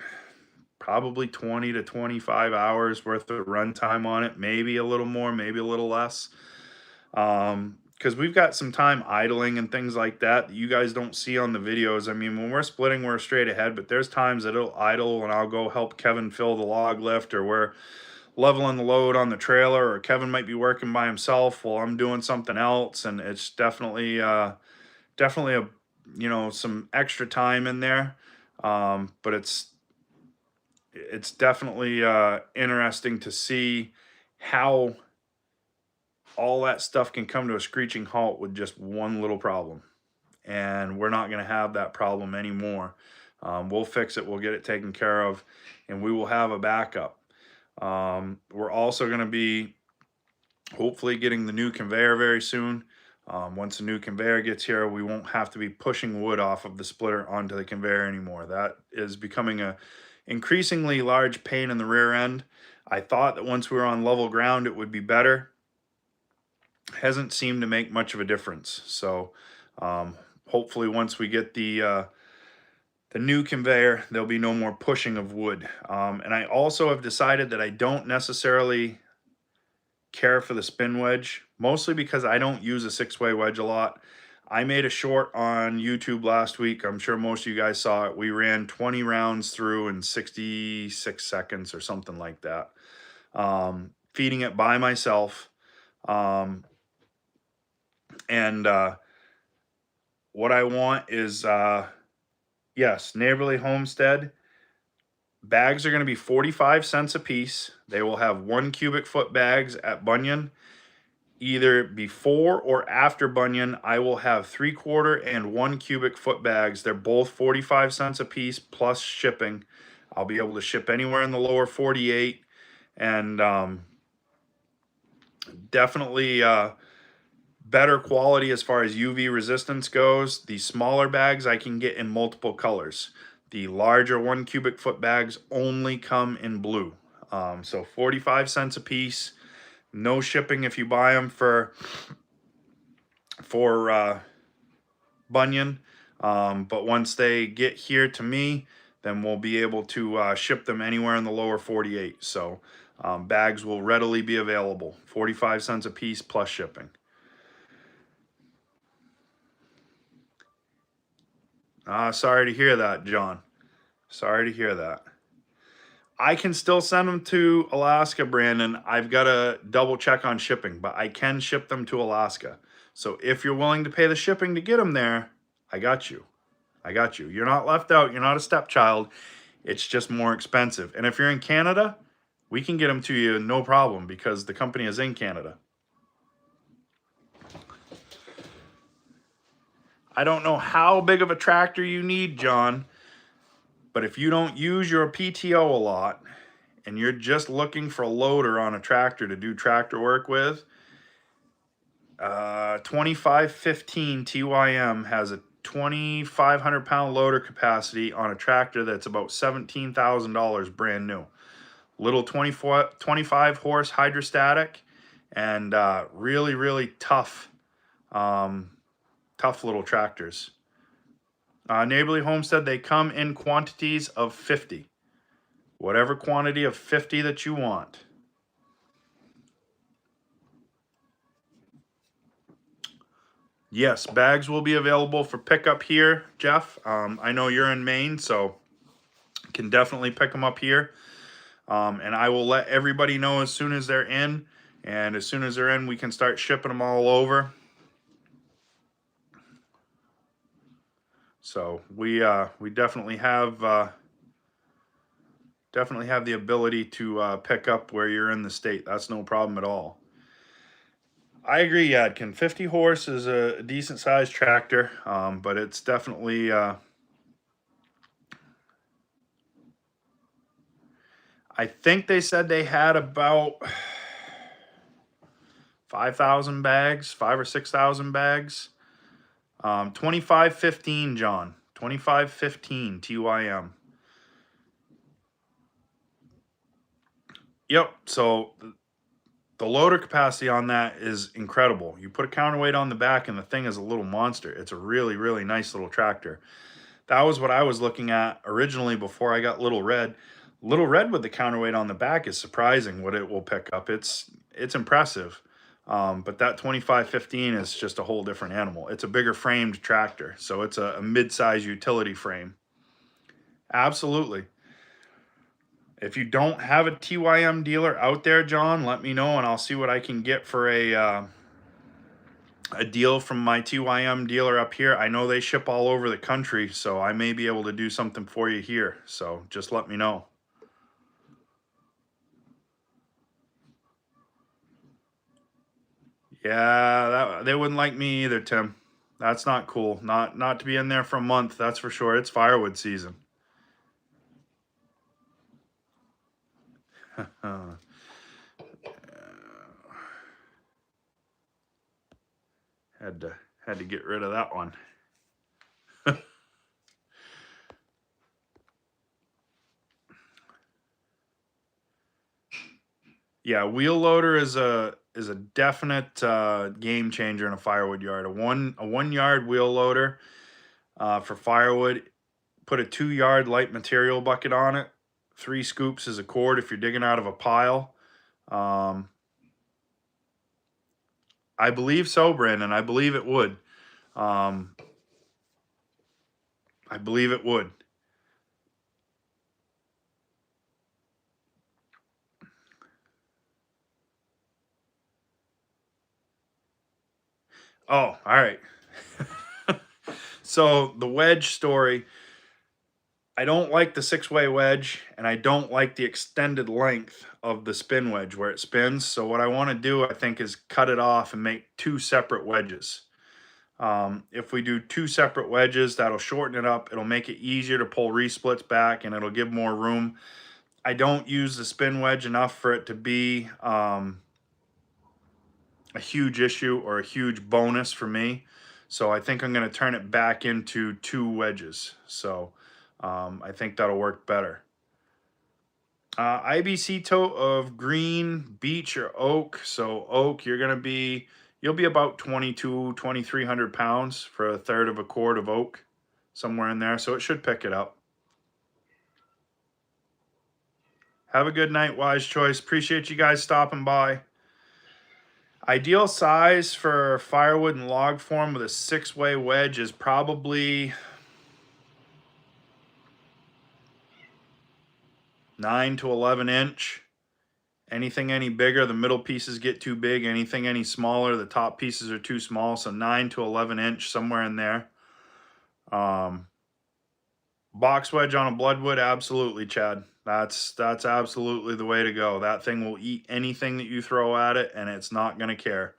probably 20 to 25 hours worth of runtime on it. Maybe a little more, maybe a little less. Because we've got some time idling and things like that you guys don't see on the videos. I mean, when we're splitting, we're straight ahead, but there's times that it'll idle and I'll go help Kevin fill the log lift, or we're leveling the load on the trailer, or Kevin might be working by himself while I'm doing something else. And it's definitely a, some extra time in there. But it's definitely interesting to see how all that stuff can come to a screeching halt with just one little problem. And we're not going to have that problem anymore. We'll fix it. We'll get it taken care of, and we will have a backup. We're also going to be hopefully getting the new conveyor very soon. Once the new conveyor gets here, we won't have to be pushing wood off of the splitter onto the conveyor anymore. That is becoming a increasingly large pain in the rear end. I thought that once we were on level ground, it would be better. Hasn't seemed to make much of a difference. So hopefully once we get the new conveyor, there'll be no more pushing of wood. And I also have decided that I don't necessarily care for the spin wedge, mostly because I don't use a 6-way wedge a lot. I made a short on YouTube last week. I'm sure most of you guys saw it. We ran 20 rounds through in 66 seconds or something like that. Feeding it by myself. What I want is, yes, Neighborly Homestead. Bags are going to be 45 cents a piece. They will have 1 cubic foot bags at Bunyan. Either before or after Bunyan, I will have 3/4 and 1 cubic foot bags. They're both 45 cents a piece plus shipping. I'll be able to ship anywhere in the lower 48, and definitely better quality as far as UV resistance goes. The smaller bags I can get in multiple colors. The larger 1 cubic foot bags only come in blue. So 45 cents a piece. No shipping if you buy them for Bunyan. But once they get here to me, then we'll be able to ship them anywhere in the lower 48. So bags will readily be available. 45 cents a piece plus shipping. Sorry to hear that, John. Sorry to hear that. I can still send them to Alaska, Brandon. I've got to double check on shipping, but I can ship them to Alaska. So if you're willing to pay the shipping to get them there, I got you. I got you. You're not left out. You're not a stepchild. It's just more expensive. And if you're in Canada, we can get them to you no problem because the company is in Canada. I don't know how big of a tractor you need, John, but if you don't use your PTO a lot and you're just looking for a loader on a tractor to do tractor work with, 2515 TYM has a 2,500 pound loader capacity on a tractor that's about $17,000 brand new. Little 25 horse hydrostatic, and really, really tough, tough little tractors. Neighborly Homestead, they come in quantities of 50. Whatever quantity of 50 that you want. Yes, bags will be available for pickup here, Jeff. I know you're in Maine, so can definitely pick them up here. And I will let everybody know as soon as they're in. And as soon as they're in, we can start shipping them all over. So we definitely have the ability to pick up where you're in the state. That's no problem at all. I agree, Yadkin. 50 horse is a decent sized tractor, but it's definitely I think they said they had about 5,000 bags, 5 or 6,000 bags. 2515, John. 2515 TYM. Yep. So the loader capacity on that is incredible. You put a counterweight on the back and the thing is a little monster. It's a really, really nice little tractor. That was what I was looking at originally before I got Little Red. Little Red with the counterweight on the back is surprising what it will pick up. It's impressive. But that 2515 is just a whole different animal. It's a bigger framed tractor, so it's a mid-size utility frame. Absolutely. If you don't have a TYM dealer out there, John, let me know and I'll see what I can get for a deal from my TYM dealer up here. I know they ship all over the country, so I may be able to do something for you here. So just let me know. Yeah, they wouldn't like me either, Tim. That's not cool. Not to be in there for a month, that's for sure. It's firewood season. Had to get rid of that one. Yeah, wheel loader is a definite game changer in a firewood yard. A 1 yard wheel loader for firewood. Put a 2 yard light material bucket on it. 3 scoops is a cord if you're digging out of a pile. I believe so, Brandon. I believe it would. I believe it would. Oh, all right. So the wedge story. I don't like the 6-way wedge, and I don't like the extended length of the spin wedge where it spins. So what I want to do, I think, is cut it off and make 2 separate wedges. If we do 2 separate wedges, that'll shorten it up. It'll make it easier to pull resplits back, and it'll give more room. I don't use the spin wedge enough for it to be a huge issue or a huge bonus for me. So I think I'm going to turn it back into 2 wedges. So I think that'll work better. IBC tote of green, beech, or oak. So oak, you'll be about 2,300 pounds for a third of a cord of oak, somewhere in there. So it should pick it up. Have a good night, Wise Choice. Appreciate you guys stopping by. Ideal size for firewood and log form with a 6-way wedge is probably 9 to 11 inch. Anything any bigger, the middle pieces get too big. Anything any smaller, the top pieces are too small. So 9 to 11 inch, somewhere in there. Box wedge on a bloodwood, absolutely, Chad. That's absolutely the way to go. That thing will eat anything that you throw at it, and it's not going to care.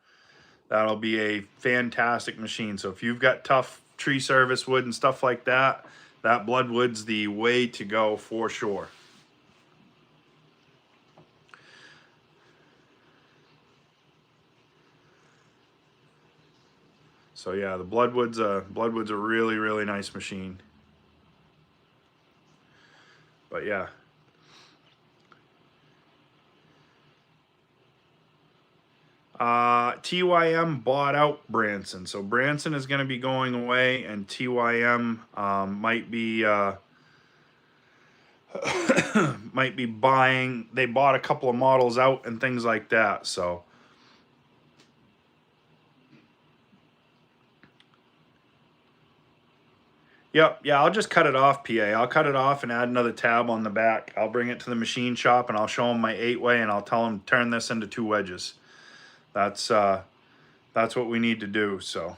That'll be a fantastic machine. So if you've got tough tree service wood and stuff like that, that bloodwood's the way to go for sure. So yeah, the bloodwood's a really, really nice machine. But yeah. TYM bought out Branson, so Branson is going to be going away, and TYM might be might be buying. They bought a couple of models out and things like that. So yep, yeah, I'll just cut it off, PA. I'll cut it off and add another tab on the back. I'll bring it to the machine shop and I'll show them my 8-way, and I'll tell them turn this into 2 wedges. That's what we need to do. So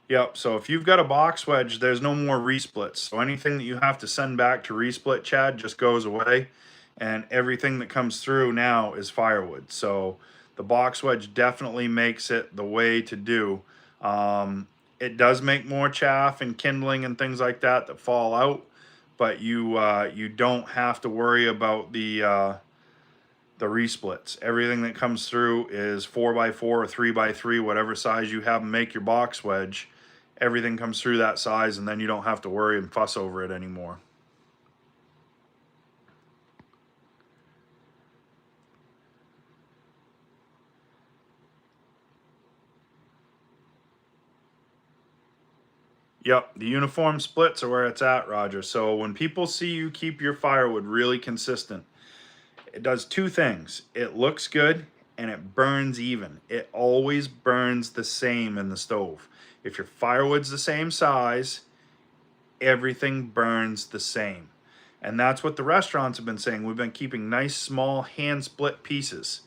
Yep, so if you've got a box wedge, there's no more resplits. So anything that you have to send back to resplit, Chad, just goes away. And everything that comes through now is firewood. So the box wedge definitely makes it the way to do. It does make more chaff and kindling and things like that that fall out, but you don't have to worry about the resplits. Everything that comes through is 4x4 or 3x3, whatever size you have them make your box wedge. Everything comes through that size, and then you don't have to worry and fuss over it anymore. Yep, the uniform splits are where it's at, Roger. So when people see you keep your firewood really consistent, it does two things. It looks good and it burns even. It always burns the same in the stove. If your firewood's the same size, everything burns the same. And that's what the restaurants have been saying. We've been keeping nice small hand split pieces.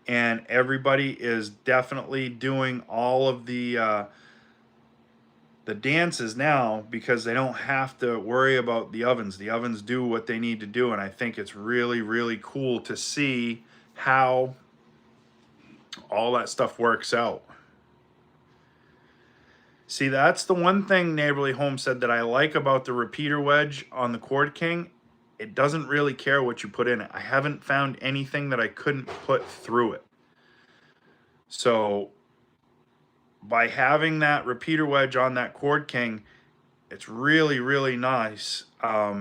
And everybody is definitely doing all of the dances now because they don't have to worry about the ovens. The ovens do what they need to do, and I think it's really, really cool to see how all that stuff works out. See, that's the one thing Neighborly Home said that I like about the repeater wedge on the Cord King. It doesn't really care what you put in it. I haven't found anything that I couldn't put through it. So by having that repeater wedge on that Cord King, it's really, really nice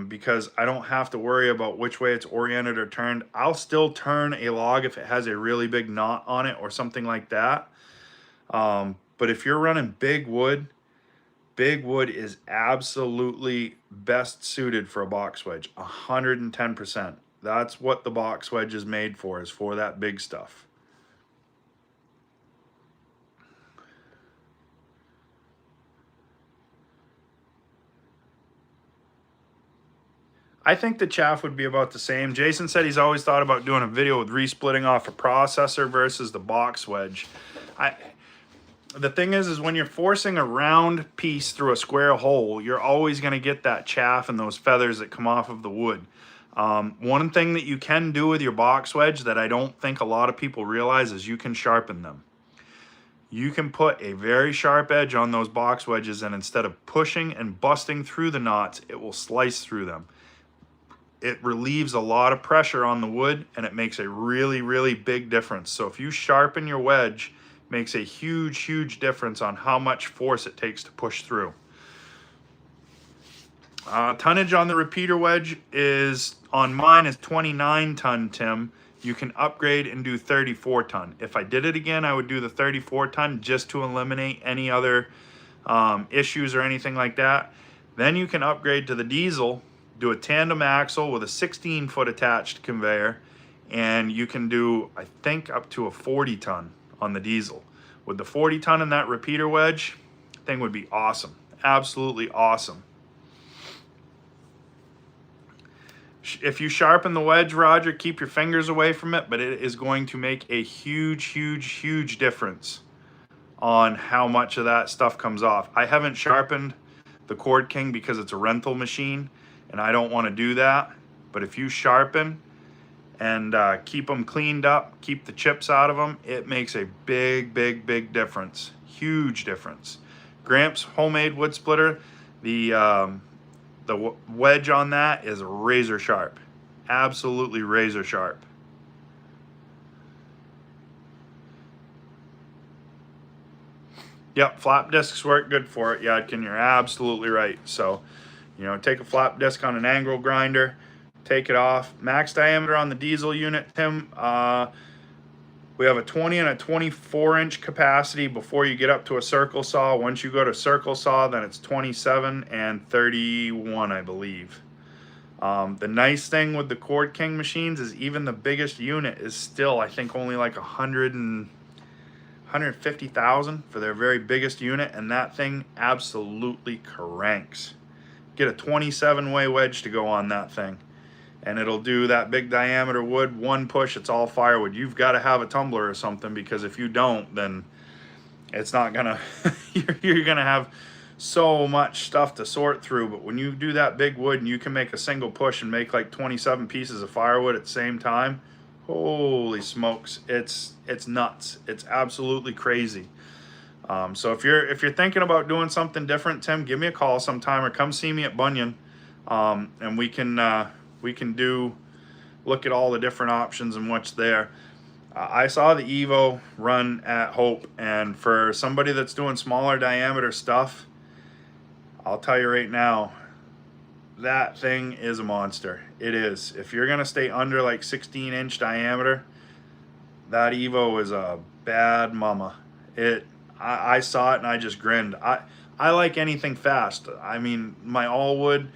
because I don't have to worry about which way it's oriented or turned. I'll still turn a log if it has a really big knot on it or something like that. But if you're running big wood is absolutely best suited for a box wedge, 110%. That's what the box wedge is made for, is for that big stuff. I think the chaff would be about the same. Jason said he's always thought about doing a video with resplitting off a processor versus the box wedge. The thing is when you're forcing a round piece through a square hole, you're always going to get that chaff and those feathers that come off of the wood. One thing that you can do with your box wedge that I don't think a lot of people realize is you can sharpen them. You can put a very sharp edge on those box wedges, and instead of pushing and busting through the knots, it will slice through them. It relieves a lot of pressure on the wood, and it makes a really, really big difference. So if you sharpen your wedge, it makes a huge, huge difference on how much force it takes to push through. Tonnage on the repeater wedge is, on mine, is 29 ton, Tim. You can upgrade and do 34 ton. If I did it again, I would do the 34 ton just to eliminate any other issues or anything like that. Then you can upgrade to the diesel, do a tandem axle with a 16-foot attached conveyor, and you can do, I think, up to a 40 ton on the diesel. With the 40 ton in that repeater wedge, thing would be awesome. Absolutely awesome. If you sharpen the wedge, Roger, keep your fingers away from it, but it is going to make a huge, huge, huge difference on how much of that stuff comes off. I haven't sharpened the Cord King because it's a rental machine, and I don't want to do that. But if you sharpen and keep them cleaned up, keep the chips out of them, it makes a big, big, big difference. Huge difference. Gramps homemade wood splitter, the wedge on that is razor sharp. Absolutely razor sharp. Yep, flap discs work good for it, Yadkin. You're absolutely right. So, take a flap disc on an angle grinder, take it off. Max diameter on the diesel unit, Tim, we have a 20 and a 24-inch capacity before you get up to a circle saw. Once you go to circle saw, then it's 27 and 31, I believe. The nice thing with the Cord King machines is even the biggest unit is still, I think, only like 150,000 for their very biggest unit, and that thing absolutely cranks. Get a 27-way wedge to go on that thing, and it'll do that big diameter wood. One push, it's all firewood. You've got to have a tumbler or something, because if you don't, then it's not gonna, you're gonna have so much stuff to sort through. But when you do that big wood and you can make a single push and make like 27 pieces of firewood at the same time, holy smokes, it's nuts. It's absolutely crazy. So if you're thinking about doing something different, Tim, give me a call sometime or come see me at Bunyan, and we can look at all the different options and what's there. I saw the Evo run at Hope, and for somebody that's doing smaller diameter stuff, I'll tell you right now, that thing is a monster. It is. If you're gonna stay under like 16-inch diameter, that Evo is a bad mama. I saw it and I just grinned. I like anything fast. I mean, my all wood,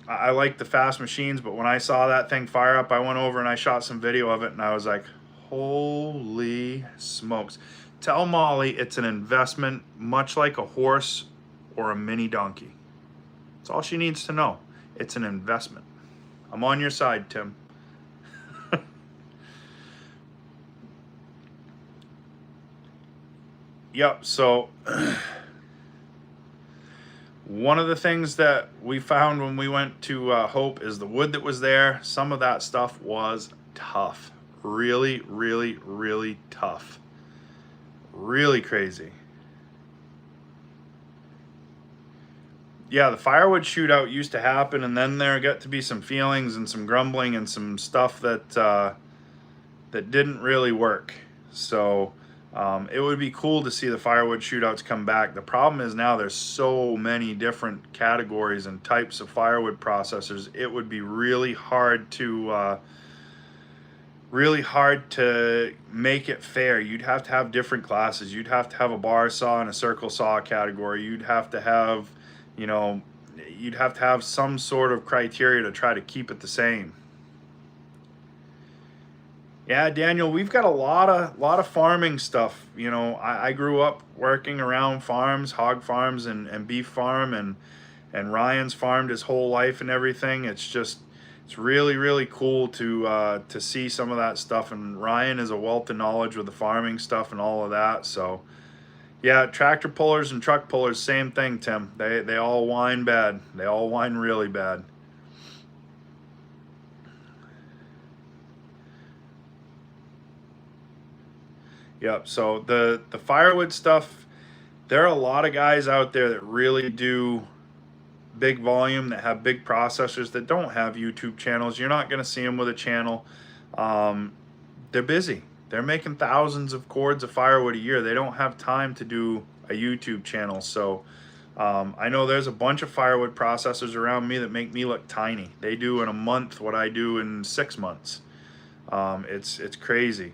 I like the fast machines, but when I saw that thing fire up, I went over and I shot some video of it, and I was like, holy smokes. Tell Molly it's an investment, much like a horse or a mini donkey. That's all she needs to know. It's an investment. I'm on your side, Tim. Yep, so one of the things that we found when we went to Hope is the wood that was there. Some of that stuff was tough. Really, really, really tough. Really crazy. Yeah, the firewood shootout used to happen, and then there got to be some feelings and some grumbling and some stuff that that didn't really work. So it would be cool to see the firewood shootouts come back. The problem is now there's so many different categories and types of firewood processors. It would be really hard to make it fair. You'd have to have different classes. You'd have to have a bar saw and a circle saw category. You'd have to have, you know, you'd have to have some sort of criteria to try to keep it the same. Yeah, Daniel, we've got a lot of farming stuff. You know, I grew up working around farms, hog farms and beef farm, and Ryan's farmed his whole life and everything. It's really, really cool to see some of that stuff. And Ryan is a wealth of knowledge with the farming stuff and all of that. So yeah, tractor pullers and truck pullers, same thing, Tim. They all whine bad. They all whine really bad. Yep, so the firewood stuff, there are a lot of guys out there that really do big volume, that have big processors, that don't have YouTube channels. You're not going to see them with a channel. They're busy. They're making thousands of cords of firewood a year. They don't have time to do a YouTube channel. So I know there's a bunch of firewood processors around me that make me look tiny. They do in a month what I do in 6 months. It's crazy.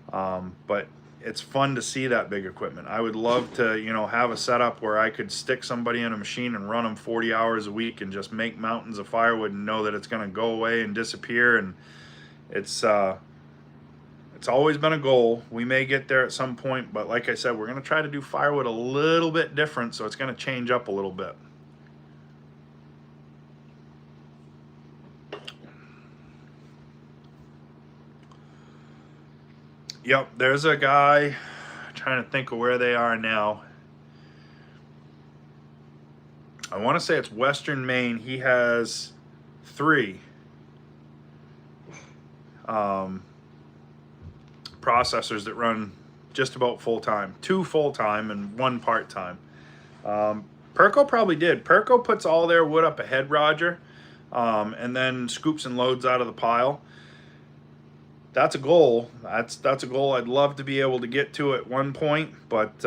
But it's fun to see that big equipment. I would love to, you know, have a setup where I could stick somebody in a machine and run them 40 hours a week and just make mountains of firewood and know that it's going to go away and disappear. And it's always been a goal. We may get there at some point, but like I said, we're going to try to do firewood a little bit different, so it's going to change up a little bit. Yep, there's a guy, trying to think of where they are now. I want to say it's Western Maine. He has 3 processors that run just about full-time. 2 full-time and 1 part-time. Perco probably did. Perco puts all their wood up ahead, Roger, and then scoops and loads out of the pile. That's a goal. That's a goal I'd love to be able to get to at one point. But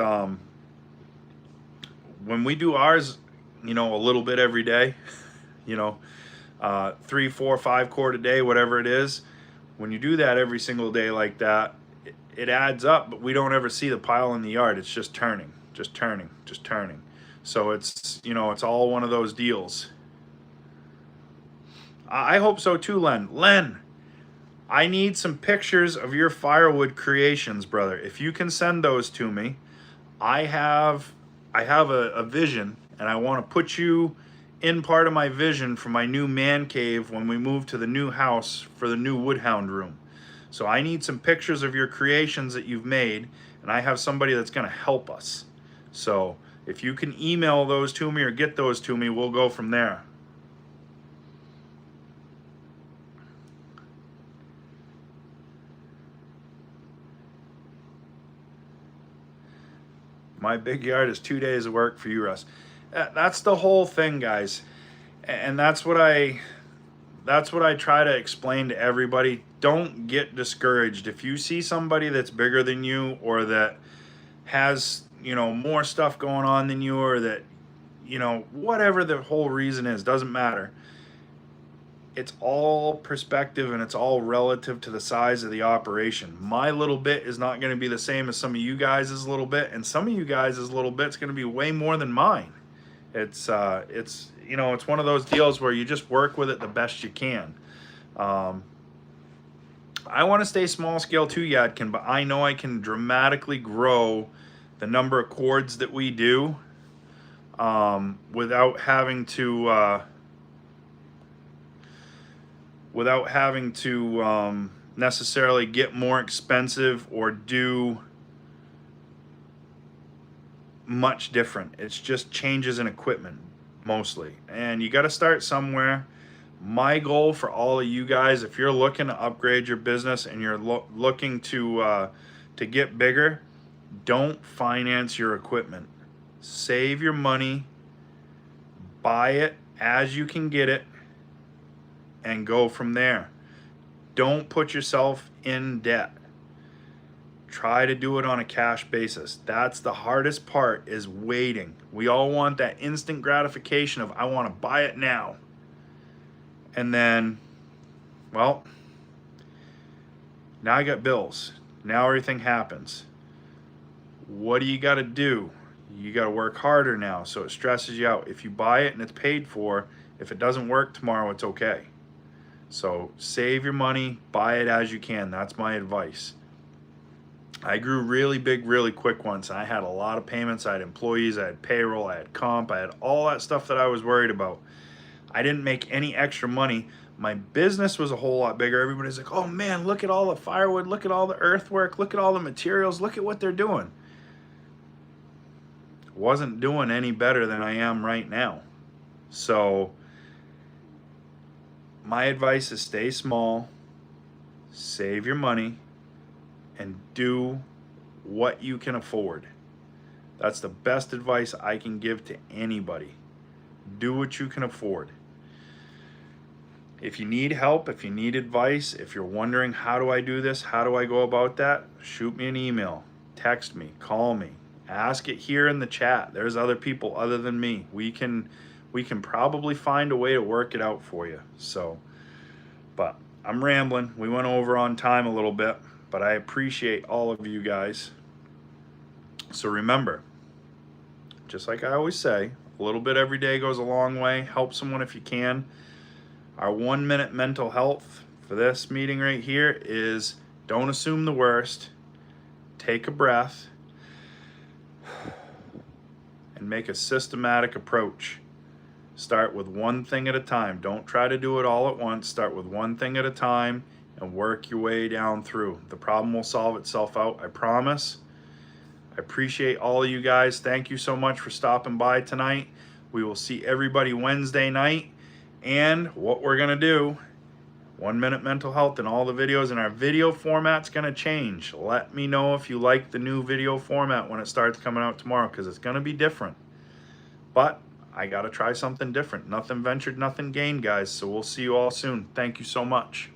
when we do ours, you know, a little bit every day, you know, 3, 4, 5 cord a day, whatever it is. When you do that every single day like that, it adds up. But we don't ever see the pile in the yard. It's just turning, just turning, just turning. So it's, you know, it's all one of those deals. I hope so too, Len. Len, I need some pictures of your firewood creations, brother. If you can send those to me, I have a vision, and I want to put you in part of my vision for my new man cave when we move to the new house for the new woodhound room. So I need some pictures of your creations that you've made, and I have somebody that's going to help us. So if you can email those to me or get those to me, we'll go from there. My big yard is 2 days of work for you, Russ. That's the whole thing, guys. And that's what I try to explain to everybody. Don't get discouraged. If you see somebody that's bigger than you, or that has, you know, more stuff going on than you, or that, you know, whatever the whole reason is, doesn't matter. It's all perspective, and it's all relative to the size of the operation. My little bit is not going to be the same as some of you guys' little bit, and some of you guys' little bit's going to be way more than mine. It's you know, it's one of those deals where you just work with it the best you can. I want to stay small scale too, Yadkin, but I know I can dramatically grow the number of cords that we do without having to necessarily get more expensive or do much different. It's just changes in equipment mostly, and you got to start somewhere. My goal for all of you guys, if you're looking to upgrade your business and you're looking to get bigger, don't finance your equipment. Save your money, buy it as you can get it, and go from there. Don't put yourself in debt. Try to do it on a cash basis. That's the hardest part, is waiting. We all want that instant gratification of, I want to buy it now. And then, well, now I got bills. Now everything happens. What do you got to do? You got to work harder now, so it stresses you out. If you buy it and it's paid for, if it doesn't work tomorrow, it's okay. So save your money, buy it as you can. That's my advice. I grew really big, really quick once. I had a lot of payments. I had employees, I had payroll, I had comp, I had all that stuff that I was worried about. I didn't make any extra money. My business was a whole lot bigger. Everybody's like, oh man, look at all the firewood, look at all the earthwork, look at all the materials, look at what they're doing. Wasn't doing any better than I am right now. So my advice is stay small, save your money, and do what you can afford. That's the best advice I can give to anybody. Do what you can afford. If you need help, if you need advice, if you're wondering, how do I do this? How do I go about that? Shoot me an email, text me, call me, ask it here in the chat. There's other people other than me. We can probably find a way to work it out for you. So, but I'm rambling. We went over on time a little bit, but I appreciate all of you guys. So remember, just like I always say, a little bit every day goes a long way. Help someone if you can. Our 1 minute mental health for this meeting right here is, don't assume the worst. Take a breath and make a systematic approach. Start with one thing at a time. Don't try to do it all at once. Start with one thing at a time and work your way down through. The problem will solve itself out, I promise. I appreciate all of you guys. Thank you so much for stopping by tonight. We will see everybody Wednesday night. And what we're going to do, 1 minute mental health and all the videos, and our video format's going to change. Let me know if you like the new video format when it starts coming out tomorrow, because it's going to be different. But I got to try something different. Nothing ventured, nothing gained, guys. So we'll see you all soon. Thank you so much.